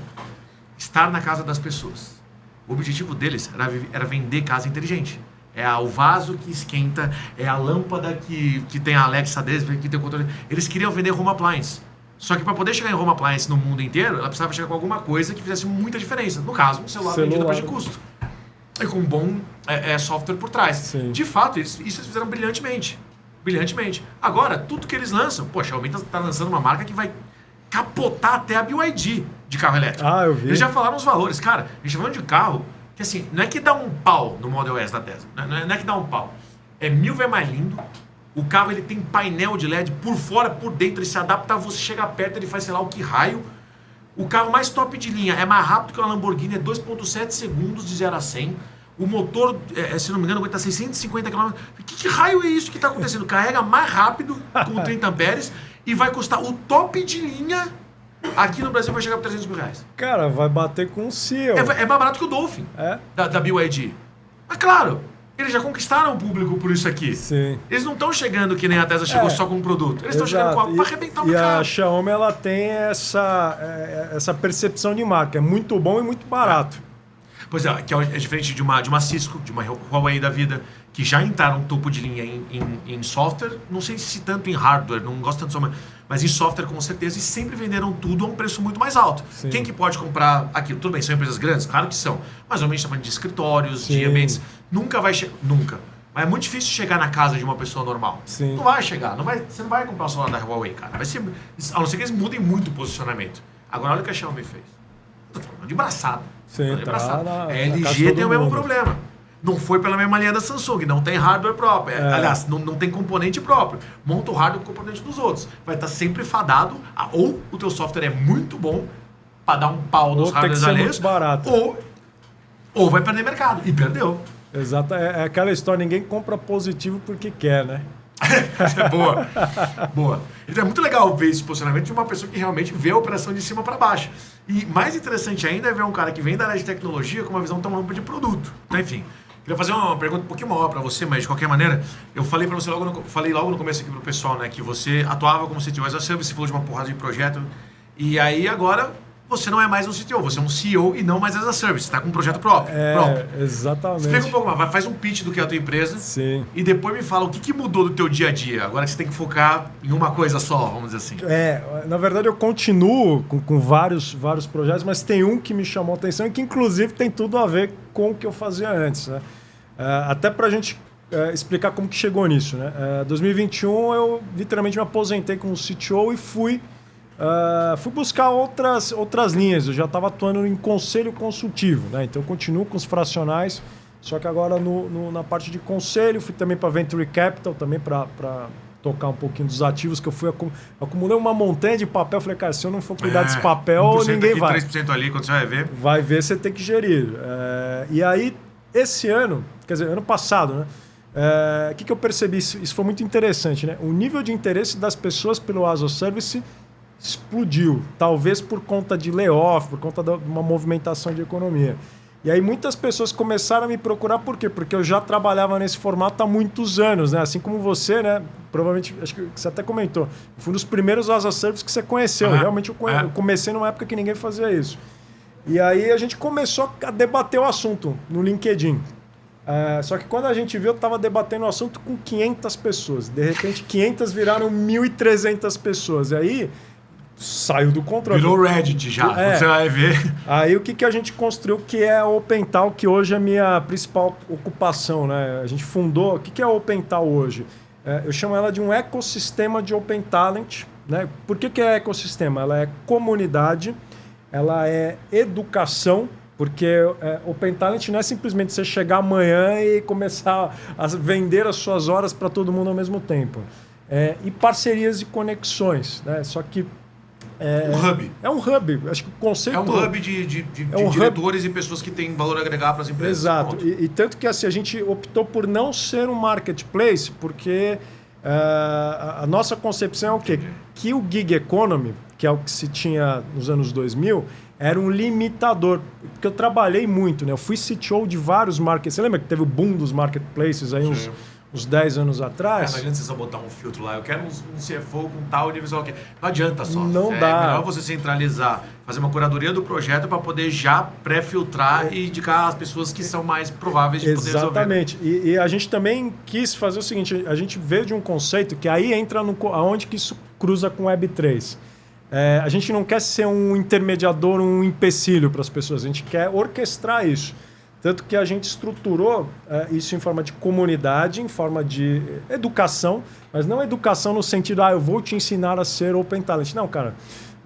estar na casa das pessoas. O objetivo deles era vender casa inteligente. É o vaso que esquenta, é a lâmpada que tem a Alexa deles, que tem o controle. Eles queriam vender home appliance. Só que para poder chegar em home appliance no mundo inteiro, ela precisava chegar com alguma coisa que fizesse muita diferença. No caso, um celular vendido a preço de custo. E com um bom software por trás. Sim. De fato, isso eles fizeram brilhantemente. Brilhantemente. Agora, tudo que eles lançam... Poxa, a Xiaomi está lançando uma marca que vai capotar até a BYD de carro elétrico. Eu vi. Eles já falaram os valores. Cara, a gente tá falando de carro que, assim, não é que dá um pau no Model S da Tesla. Não é que dá um pau. É 1000 vezes mais lindo. O carro ele tem painel de LED por fora, por dentro. Ele se adapta a você chegar perto, ele faz sei lá o que raio. O carro mais top de linha é mais rápido que uma Lamborghini, é 2,7 segundos de 0 a 100. O motor, se não me engano, aguenta 650 km. Que raio é isso que está acontecendo? Carrega mais rápido, com 30 amperes, e vai custar o top de linha. Aqui no Brasil vai chegar por 300 mil reais. Cara, vai bater com o Seal. É mais barato que o Dolphin, da BYD. Mas claro, eles já conquistaram o público por isso aqui. Sim. Eles não estão chegando que nem a Tesla chegou só com um produto. Eles estão chegando para arrebentar o mercado. E a Xiaomi, ela tem essa percepção de marca. É muito bom e muito barato. Pois é, que é diferente de uma Cisco, de uma Huawei da vida, que já entraram topo de linha em software, não sei se tanto em hardware, não gosto tanto só, mas em software com certeza, e sempre venderam tudo a um preço muito mais alto. Sim. Quem que pode comprar aquilo? Tudo bem, são empresas grandes? Claro que são, mas normalmente está falando de escritórios, Sim. de ambientes, nunca vai chegar, nunca. Mas é muito difícil chegar na casa de uma pessoa normal. Sim. Não vai chegar, você não vai comprar um celular da Huawei, cara. Vai ser, a não ser que eles mudem muito o posicionamento. Agora olha o que a Xiaomi fez. Tô falando de braçada. Sim, a LG tem o mesmo problema. Não foi pela mesma linha da Samsung, não tem hardware próprio. Aliás, não tem componente próprio. Monta o hardware com o componente dos outros. Vai estar sempre fadado ou o teu software é muito bom para dar um pau nos hardwares alheios, ou vai perder mercado. E perdeu. Exato. É aquela história, ninguém compra positivo porque quer, né? Boa. Boa. Então é muito legal ver esse posicionamento de uma pessoa que realmente vê a operação de cima para baixo. E mais interessante ainda é ver um cara que vem da área de tecnologia com uma visão tão ampla de produto. Então, enfim, queria fazer uma pergunta um pouquinho maior para você, mas de qualquer maneira, eu falei para você logo no começo aqui pro pessoal, né, que você atuava como CTO as a Service, você falou de uma porrada de projeto. E aí agora você não é mais um CTO, você é um CEO e não mais as a service. Você está com um projeto próprio. Exatamente. Explica um pouco mais, faz um pitch do que é a tua empresa. Sim. E depois me fala o que mudou do teu dia a dia. Agora que você tem que focar em uma coisa só, vamos dizer assim. Na verdade eu continuo com vários projetos, mas tem um que me chamou a atenção e que inclusive tem tudo a ver com o que eu fazia antes, né? Até para a gente explicar como que chegou nisso, né? 2021 eu literalmente me aposentei como CTO e fui buscar outras linhas. Eu já estava atuando em conselho consultivo, né? Então eu continuo com os fracionais, só que agora na parte de conselho. Fui também para Venture Capital, também para tocar um pouquinho dos ativos que eu fui acumulei uma montanha de papel. Falei, cara, se eu não for cuidar desse papel, ninguém aqui, vai. 3% ali, quando você vai ver. Vai ver, você tem que gerir. E aí, esse ano, quer dizer, ano passado, né? O que eu percebi? Isso foi muito interessante, né? O nível de interesse das pessoas pelo as a Service explodiu, talvez por conta de layoff, por conta de uma movimentação de economia. E aí muitas pessoas começaram a me procurar, por quê? Porque eu já trabalhava nesse formato há muitos anos, né? Assim como você, né? Provavelmente, acho que você até comentou, eu fui um dos primeiros as a Service que você conheceu. Realmente eu comecei numa época que ninguém fazia isso. E aí a gente começou a debater o assunto no LinkedIn. Só que quando a gente viu, eu estava debatendo o assunto com 500 pessoas. De repente, 500 viraram 1.300 pessoas. E aí saiu do controle. Virou Reddit já, você vai ver. Aí o que a gente construiu, que é a OpenTal, que hoje é a minha principal ocupação, né? A gente fundou... O que é a OpenTal hoje? Eu chamo ela de um ecossistema de Open Talent, né? Por que é ecossistema? Ela é comunidade, ela é educação, porque Open Talent não é simplesmente você chegar amanhã e começar a vender as suas horas para todo mundo ao mesmo tempo. E parcerias e conexões, né? Só que um hub. É um hub. Acho que o conceito... É um hub de diretores e pessoas que têm valor a agregar para as empresas. Exato. E tanto que assim, a gente optou por não ser um marketplace, porque a nossa concepção é o quê? Entendi. Que o gig economy, que é o que se tinha nos anos 2000, era um limitador. Porque eu trabalhei muito, né? Eu fui CTO de vários marketplaces. Você lembra que teve o boom dos marketplaces aí uns 10 anos atrás? Não adianta você só botar um filtro lá. Eu quero um CFO com tal nível. Não adianta só. Não dá. É melhor você centralizar, fazer uma curadoria do projeto para poder já pré-filtrar e indicar as pessoas que são mais prováveis de poder resolver. Exatamente. E a gente também quis fazer o seguinte, a gente veio de um conceito que aí entra aonde que isso cruza com Web3. A gente não quer ser um intermediador, um empecilho para as pessoas, a gente quer orquestrar isso. Tanto que a gente estruturou isso em forma de comunidade, em forma de educação, mas não educação no sentido, eu vou te ensinar a ser Open Talent. Não, cara,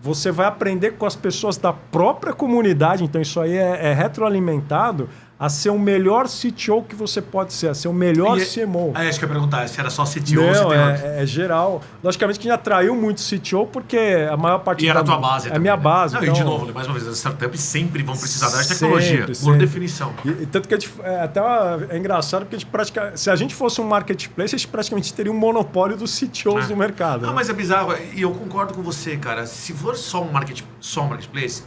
você vai aprender com as pessoas da própria comunidade, então isso aí é retroalimentado, a ser o melhor CTO que você pode ser, a ser o melhor CMO. Acho que eu ia perguntar se era só CTO não, ou CTO. É geral. Logicamente que a gente atraiu muito CTO, porque a maior parte... E era a tua base também. É a minha base. Não, então... E de novo, mais uma vez, as startups sempre vão precisar da tecnologia, por sempre. definição. E tanto que é engraçado, porque se a gente fosse um marketplace, a gente praticamente teria um monopólio dos CTOs do mercado. Não, mas é bizarro, e eu concordo com você, cara. Se for só um marketplace,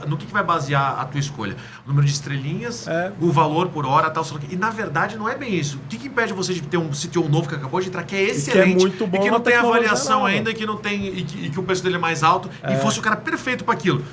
no que vai basear a tua escolha? O número de estrelinhas, o valor por hora, tal. E na verdade não é bem isso. O que impede você de ter um CTO novo que acabou de entrar, que é excelente, que é muito bom, e que não tem avaliação nova. ainda, que não tem e que o preço dele é mais alto, e fosse o cara perfeito para aquilo?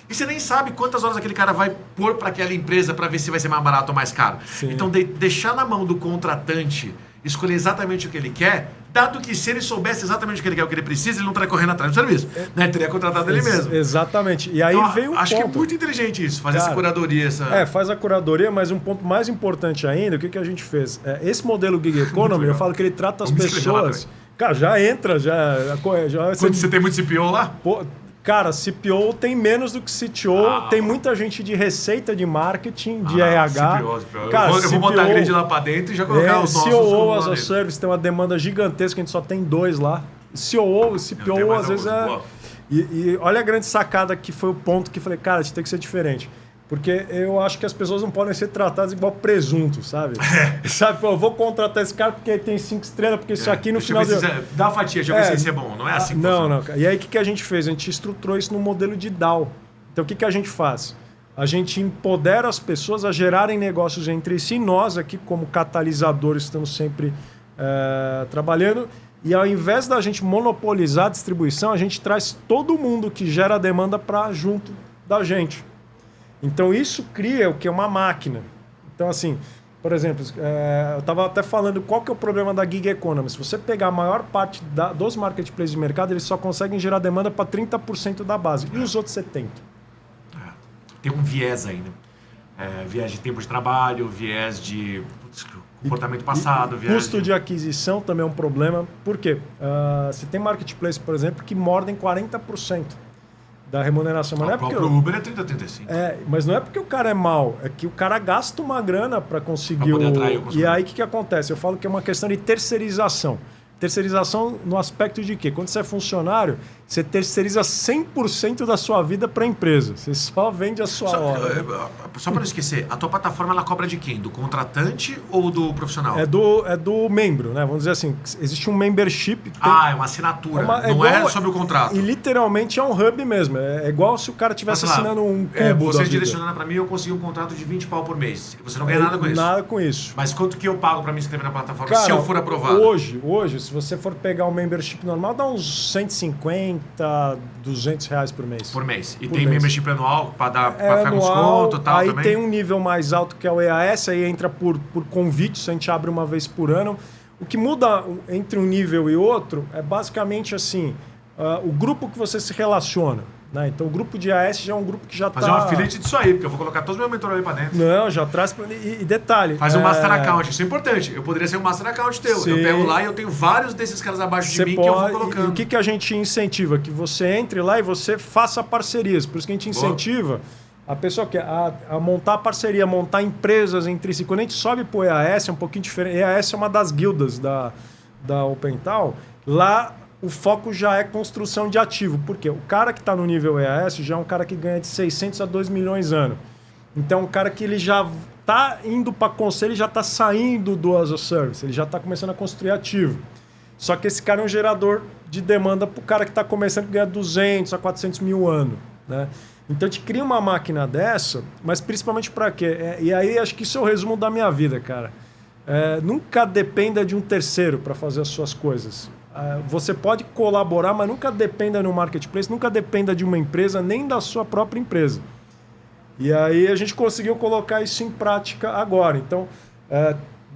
E você nem sabe quantas horas aquele cara vai pôr para aquela empresa para ver se vai ser mais barato ou mais caro. Sim. Então, deixar na mão do contratante escolher exatamente o que ele quer, dado que se ele soubesse exatamente o que ele quer, o que ele precisa, ele não estaria correndo atrás do serviço. Né? Ele teria contratado ele mesmo. Exatamente. E aí então, veio o acho ponto. que é muito inteligente isso, fazer essa curadoria. Faz a curadoria, mas um ponto mais importante ainda, o que a gente fez? Esse modelo Gig Economy, eu falo que ele trata as pessoas... Cara, já entra, Quando você tem muito CPO lá? Cara, CPO tem menos do que CTO, tem muita gente de receita de marketing, de RH. CPO. Cara, eu vou botar a grid lá para dentro e já colocar os nossos. COO as a Service tem uma demanda gigantesca, a gente só tem 2 lá. COO, CPO, às vezes E olha a grande sacada que foi o ponto que falei, cara, a gente tem que ser diferente. Porque eu acho que as pessoas não podem ser tratadas igual presunto, sabe? Sabe, eu vou contratar esse cara porque ele tem 5 estrelas, porque isso aqui no final... Dá fatia, já ver se é bom, não é assim que Não. E aí o que a gente fez? A gente estruturou isso no modelo de DAO. Então o que a gente faz? A gente empodera as pessoas a gerarem negócios entre si. Nós aqui, como catalisadores, estamos sempre trabalhando. E ao invés da gente monopolizar a distribuição, a gente traz todo mundo que gera demanda para junto da gente. Então isso cria o que é uma máquina. Então assim, por exemplo, eu estava até falando qual que é o problema da gig economy. Se você pegar a maior parte dos marketplaces de mercado, eles só conseguem gerar demanda para 30% da base. E os outros 70%? Tem um viés ainda. Viés de tempo de trabalho, viés de comportamento passado. Custo de aquisição também é um problema. Por quê? Você tem marketplace, por exemplo, que mordem 40% da remuneração. Mas o próprio Uber é 30-35%. Mas não é porque o cara é mau, é que o cara gasta uma grana para conseguir pra poder atrair o consumidor. E aí o que acontece? Eu falo que é uma questão de terceirização. Terceirização no aspecto de quê? Quando você é funcionário, você terceiriza 100% da sua vida para a empresa. Você só vende a sua hora. Só para não esquecer, a tua plataforma ela cobra de quem? Do contratante ou do profissional? É do membro, né? Vamos dizer assim, existe um membership. É uma assinatura, não é sobre o contrato. E literalmente é um hub mesmo. É igual se o cara estivesse assinando um cubo Você direcionando para mim, eu consegui um contrato de 20 pau por mês. Você não ganha nada com isso. Nada com isso. Mas quanto que eu pago para me inscrever na plataforma, cara, se eu for aprovado? Hoje, se você for pegar um membership normal, dá uns 150, 200 reais por mês. Por mês. E por tem mês. Membership anual para ficar com desconto e tal aí também? Tem um nível mais alto que é o EAS, aí entra por convite, a gente abre uma vez por ano. O que muda entre um nível e outro é basicamente assim, o grupo que você se relaciona. Né? Então o grupo de EAS já é um grupo que já está... Fazer um affiliate disso aí, porque eu vou colocar todos os meus mentores ali para dentro. Não, já traz... E detalhe... Faz um Master Account, isso é importante. Eu poderia ser um Master Account teu. Sim. Eu pego lá e eu tenho vários desses caras abaixo de mim que eu vou colocando. E o que a gente incentiva? Que você entre lá e você faça parcerias. Por isso que a gente incentiva a pessoa que a montar parceria, montar empresas entre si. Quando a gente sobe para o EAS, é um pouquinho diferente. EAS é uma das guildas da OpenTal. Lá o foco já é construção de ativo. Por quê? O cara que está no nível EAS já é um cara que ganha de 600 a 2 milhões ano. Então, um cara que ele já está indo para conselho, ele já está saindo do as a service, ele já está começando a construir ativo. Só que esse cara é um gerador de demanda para o cara que está começando a ganhar 200 a 400 mil ano. Né? Então, a gente cria uma máquina dessa, mas principalmente para quê? E aí, acho que isso é o resumo da minha vida, cara. Nunca dependa de um terceiro para fazer as suas coisas. Você pode colaborar, mas nunca dependa no marketplace, nunca dependa de uma empresa, nem da sua própria empresa. E aí a gente conseguiu colocar isso em prática agora. Então,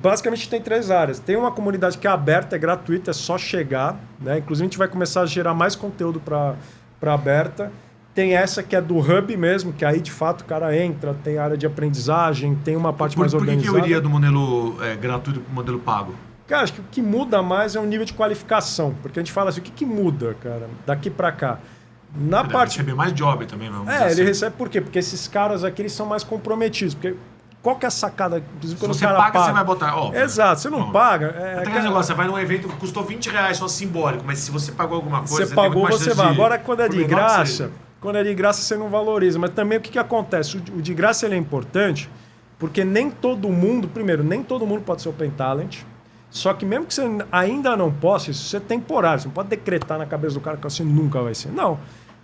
basicamente tem 3 áreas. Tem uma comunidade que é aberta, é gratuita, é só chegar. Né? Inclusive a gente vai começar a gerar mais conteúdo para aberta. Tem essa que é do hub mesmo, que aí de fato o cara entra, tem área de aprendizagem, tem uma parte mais organizada. Por que eu iria do modelo gratuito para o modelo pago? Cara, acho que o que muda mais é o nível de qualificação. Porque a gente fala assim, o que muda, cara, daqui para cá? Na parte... receber mais job também, vamos dizer ele assim. recebe por quê? Porque esses caras aqui eles são mais comprometidos. Porque qual que é a sacada? Se você paga, você vai botar. Exato, você não paga. Aquele negócio, você vai num evento que custou 20 reais, só simbólico, mas se você pagou alguma coisa, você pagou, você vai. Agora, quando é de graça, você não valoriza. Mas também o que acontece? O de graça ele é importante porque nem todo mundo pode ser Open Talent. Só que mesmo que você ainda não possa, isso é temporário. Você não pode decretar na cabeça do cara que você nunca vai ser. Não.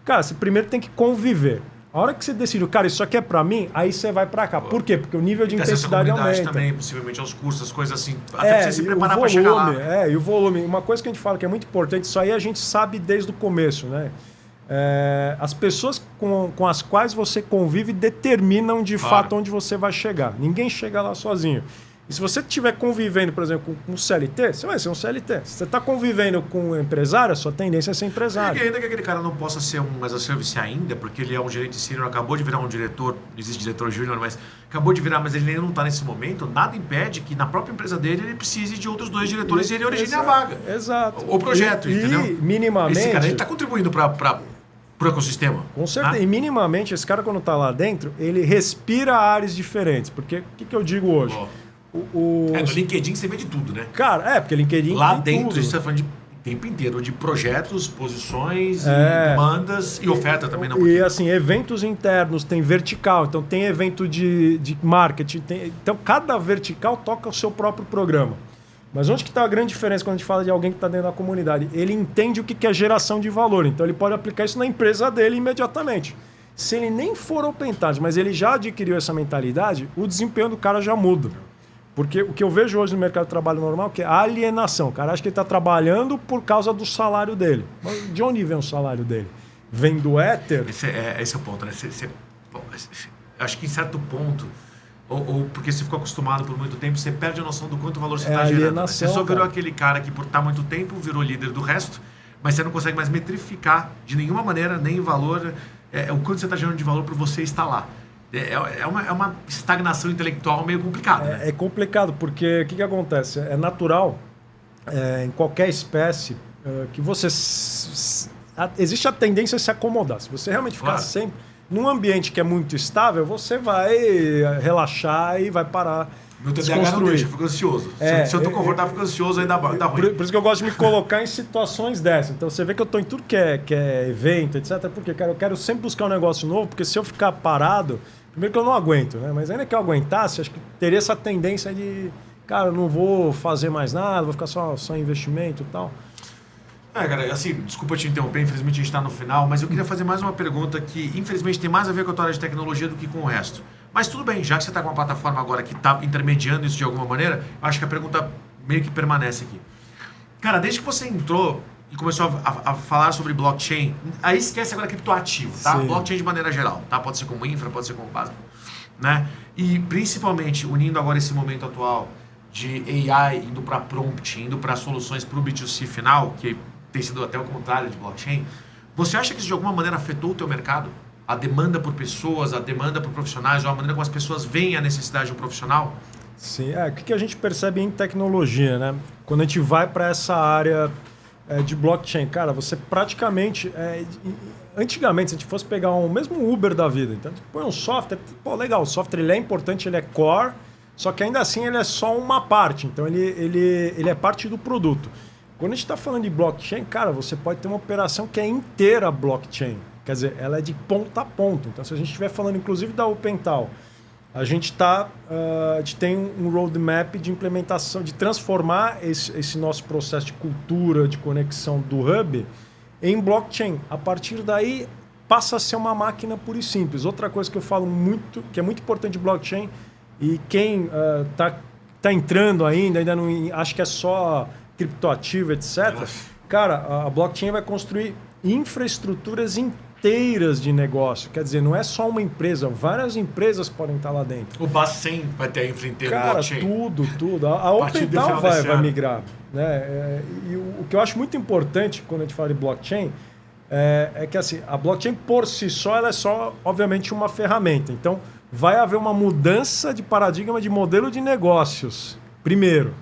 Cara, você primeiro tem que conviver. A hora que você decide, cara, isso aqui é pra mim, aí você vai pra cá. Por quê? Porque o nível de intensidade aumenta. Também, possivelmente, aos cursos, as coisas assim. Até pra você se preparar pra chegar lá. E o volume. Uma coisa que a gente fala que é muito importante, isso aí a gente sabe desde o começo, né? As pessoas com as quais você convive determinam de fato onde você vai chegar. Ninguém chega lá sozinho. E se você estiver convivendo, por exemplo, com um CLT, você vai ser um CLT. Se você está convivendo com um empresário, a sua tendência é ser empresário. E ainda que aquele cara não possa ser um as a service ainda, porque ele é um gerente sênior, acabou de virar um diretor, existe diretor júnior, mas acabou de virar, mas ele ainda não está nesse momento, nada impede que na própria empresa dele ele precise de outros 2 diretores e ele origine a vaga. Exato. O projeto, entendeu? E minimamente... Esse cara está contribuindo para o ecossistema. Com certeza. E minimamente, esse cara quando está lá dentro, ele respira áreas diferentes. Porque o que eu digo hoje? No LinkedIn você vê de tudo, né? Cara, porque LinkedIn lá tem dentro tudo. a gente está falando de tempo inteiro de projetos, posições, demandas e oferta também. Não e assim, eventos internos, tem vertical, então tem evento de marketing. Então cada vertical toca o seu próprio programa. Mas onde que está a grande diferença quando a gente fala de alguém que está dentro da comunidade? Ele entende o que é geração de valor, então ele pode aplicar isso na empresa dele imediatamente. Se ele nem for Open Talent, mas ele já adquiriu essa mentalidade, o desempenho do cara já muda. Porque o que eu vejo hoje no mercado de trabalho normal é que é a alienação. O cara acha que ele está trabalhando por causa do salário dele. Mas de onde vem o salário dele? Vem do éter? Esse é o ponto, né? Acho que em certo ponto, ou porque você ficou acostumado por muito tempo, você perde a noção do quanto valor você está gerando. Né? Você só virou aquele cara que por estar muito tempo virou líder do resto, mas você não consegue mais metrificar de nenhuma maneira, nem valor, o quanto você está gerando de valor para você estar lá. É uma estagnação intelectual meio complicada. Né? É complicado, porque o que acontece? É natural, em qualquer espécie, que você... existe a tendência a se acomodar. Se você realmente ficar sempre num ambiente que é muito estável, você vai relaxar e vai parar. Meu TDAH não deixa, eu fico ansioso. Se eu tô confortável, eu fico ansioso, aí dá ruim. Por isso que eu gosto de me colocar em situações dessas. Então você vê que eu tô em tudo que é evento, etc. Porque, cara, eu quero sempre buscar um negócio novo, porque se eu ficar parado, primeiro que eu não aguento, né? Mas ainda que eu aguentasse, acho que teria essa tendência de, cara, eu não vou fazer mais nada, vou ficar só em investimento e tal. Cara, assim, desculpa te interromper, infelizmente a gente está no final, mas eu queria fazer mais uma pergunta que, infelizmente, tem mais a ver com a tua área de tecnologia do que com o resto. Mas tudo bem, já que você está com uma plataforma agora que está intermediando isso de alguma maneira, acho que a pergunta meio que permanece aqui. Cara, desde que você entrou e começou a falar sobre blockchain, aí esquece agora criptoativo, tá? Sim. Blockchain de maneira geral, tá? Pode ser como infra, pode ser como base, né? E principalmente, unindo agora esse momento atual de AI indo para prompt, indo para soluções para o B2C final, que tem sido até o contrário de blockchain, você acha que isso de alguma maneira afetou o teu mercado? A demanda por pessoas, a demanda por profissionais, ou a maneira como as pessoas veem a necessidade de um profissional? Sim, o que a gente percebe em tecnologia, né? Quando a gente vai para essa área de blockchain, cara, você praticamente... antigamente, se a gente fosse pegar mesmo Uber da vida, então você põe um software, legal, o software ele é importante, ele é core, só que ainda assim ele é só uma parte, então ele é parte do produto. Quando a gente está falando de blockchain, cara, você pode ter uma operação que é inteira blockchain. Quer dizer, ela é de ponta a ponta. Então, se a gente estiver falando, inclusive, da OpenTal, a gente tem um roadmap de implementação, de transformar esse nosso processo de cultura, de conexão do hub em blockchain. A partir daí, passa a ser uma máquina pura e simples. Outra coisa que eu falo muito, que é muito importante de blockchain, e quem tá entrando ainda não acha que é só criptoativo, etc. Cara, a blockchain vai construir infraestruturas inteiras de negócio. Quer dizer, não é só uma empresa, várias empresas podem estar lá dentro. O Bacen vai ter a infra inteira no blockchain. Tudo. A OpenTal vai migrar. Né? E o que eu acho muito importante quando a gente fala de blockchain é que assim, a blockchain por si só, ela é só, obviamente, uma ferramenta. Então, vai haver uma mudança de paradigma de modelo de negócios, primeiro,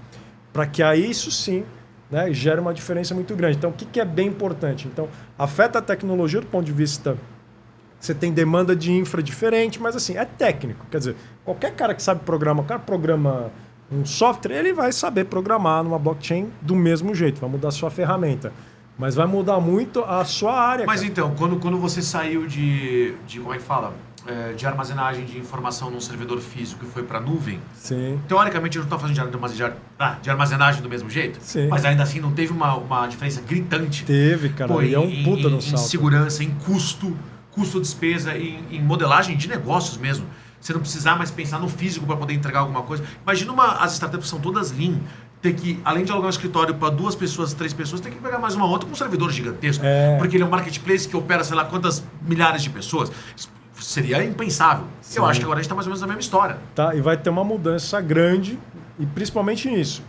para que aí isso sim, né, gere uma diferença muito grande. Então, o que é bem importante? Então, afeta a tecnologia do ponto de vista... Você tem demanda de infra diferente, mas assim, é técnico. Quer dizer, qualquer cara que sabe programar, o cara programa um software, ele vai saber programar numa blockchain do mesmo jeito, vai mudar a sua ferramenta. Mas vai mudar muito a sua área. Mas cara. Então, quando você saiu de como é que fala? De armazenagem de informação num servidor físico e foi para a nuvem, sim. Teoricamente, a gente não está fazendo de armazenagem do mesmo jeito, sim. Mas ainda assim não teve uma diferença gritante. Teve, cara. E é um puta no salto. Em segurança, em custo, despesa, em modelagem de negócios mesmo. Você não precisar mais pensar no físico para poder entregar alguma coisa. Imagina as startups são todas lean, ter que, além de alugar um escritório para 2 pessoas, 3 pessoas, tem que pegar mais uma outra com um servidor gigantesco. Porque ele é um marketplace que opera, sei lá, quantas milhares de pessoas. Seria impensável. Sim. Eu acho que agora a gente está mais ou menos na mesma história. Tá, e vai ter uma mudança grande, e principalmente nisso.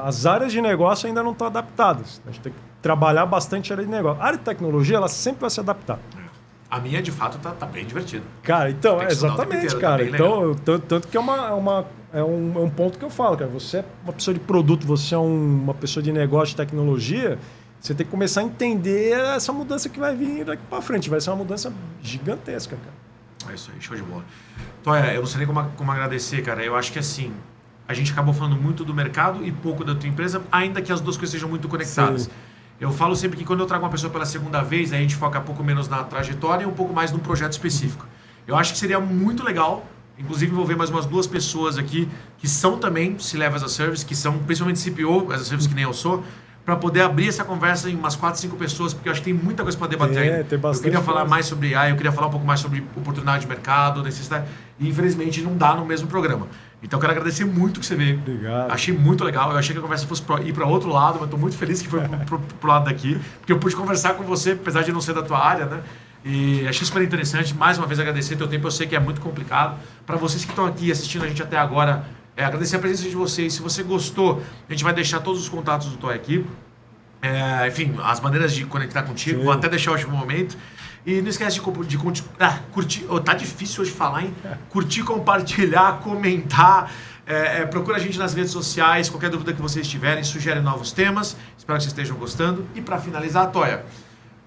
As áreas de negócio ainda não estão adaptadas. A gente tem que trabalhar bastante a área de negócio. A área de tecnologia, ela sempre vai se adaptar. A minha, de fato, tá bem divertida. Cara, então, exatamente, cara. Então, tanto que é um ponto que eu falo, cara. Você é uma pessoa de produto, você é uma pessoa de negócio, de tecnologia, você tem que começar a entender essa mudança que vai vir daqui para frente. Vai ser uma mudança gigantesca, cara. É isso aí, show de bola. Então, eu não sei nem como agradecer, cara. Eu acho que, assim, a gente acabou falando muito do mercado e pouco da tua empresa, ainda que as duas coisas sejam muito conectadas. Sim. Eu falo sempre que quando eu trago uma pessoa pela segunda vez, a gente foca um pouco menos na trajetória e um pouco mais num projeto específico. Eu acho que seria muito legal, inclusive, envolver mais umas 2 pessoas aqui que são também C-Level as a Service, que são principalmente CPO as a Service, que nem eu sou, para poder abrir essa conversa em umas 4, 5 pessoas, porque eu acho que tem muita coisa para debater ainda. Tem bastante. Eu queria falar mais sobre AI, eu queria falar um pouco mais sobre oportunidade de mercado, necessidade, e infelizmente não dá no mesmo programa. Então eu quero agradecer muito que você veio. Obrigado. Achei muito legal. Eu achei que a conversa fosse ir para outro lado, mas estou muito feliz que foi pro lado daqui, porque eu pude conversar com você, apesar de não ser da tua área, né? E achei super interessante. Mais uma vez agradecer teu tempo. Eu sei que é muito complicado. Para vocês que estão aqui assistindo a gente até agora, agradecer a presença de vocês. Se você gostou, a gente vai deixar todos os contatos do Toy aqui. Enfim, as maneiras de conectar contigo. Sim. Vou até deixar o último momento. E não esquece de curtir. Tá difícil hoje falar, hein? Curtir, compartilhar, comentar. Procura a gente nas redes sociais. Qualquer dúvida que vocês tiverem, sugere novos temas. Espero que vocês estejam gostando. E para finalizar, Toya,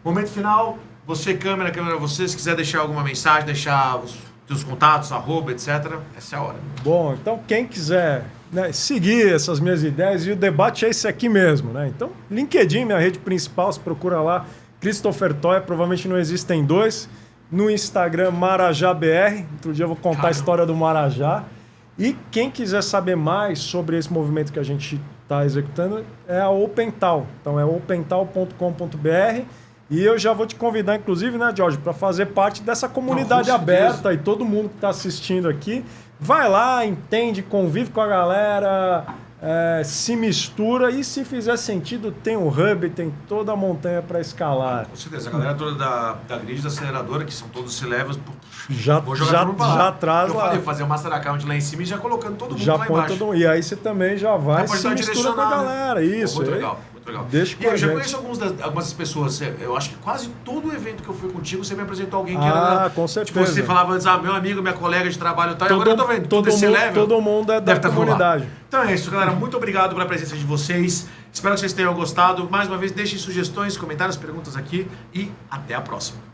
momento final. Você, câmera, você, se quiser deixar alguma mensagem, deixar os teus contatos, @ etc. Essa é a hora. Bom, então quem quiser, né, seguir essas minhas ideias, e o debate é esse aqui mesmo, né? Então, LinkedIn, minha rede principal, você procura lá, Christopher Toya, provavelmente não existem dois. No Instagram, MarajáBR, outro dia eu vou contar a história do Marajá. E quem quiser saber mais sobre esse movimento que a gente está executando é a OpenTal. Então é opental.com.br. E eu já vou te convidar, inclusive, né, Jorge, para fazer parte dessa comunidade aberta, e todo mundo que está assistindo aqui, vai lá, entende, convive com a galera, se mistura, e se fizer sentido, tem um hub, tem toda a montanha para escalar. Com certeza, a galera toda da grid, da aceleradora, que são todos C-levels, já traz eu lá. falei, fazer o master account lá em cima e já colocando todo mundo já lá põe embaixo. E aí você também já vai se mistura com a galera. Isso. Muito legal. Muito legal. Deixa e eu já conheço algumas pessoas, eu acho que quase todo evento que eu fui contigo, você me apresentou alguém que era... com certeza. Tipo, você falava antes, meu amigo, minha colega de trabalho e tal, e agora eu tô vendo, todo mundo é da comunidade. Então é isso, galera. Muito obrigado pela presença de vocês. Espero que vocês tenham gostado. Mais uma vez, deixem sugestões, comentários, perguntas aqui e até a próxima.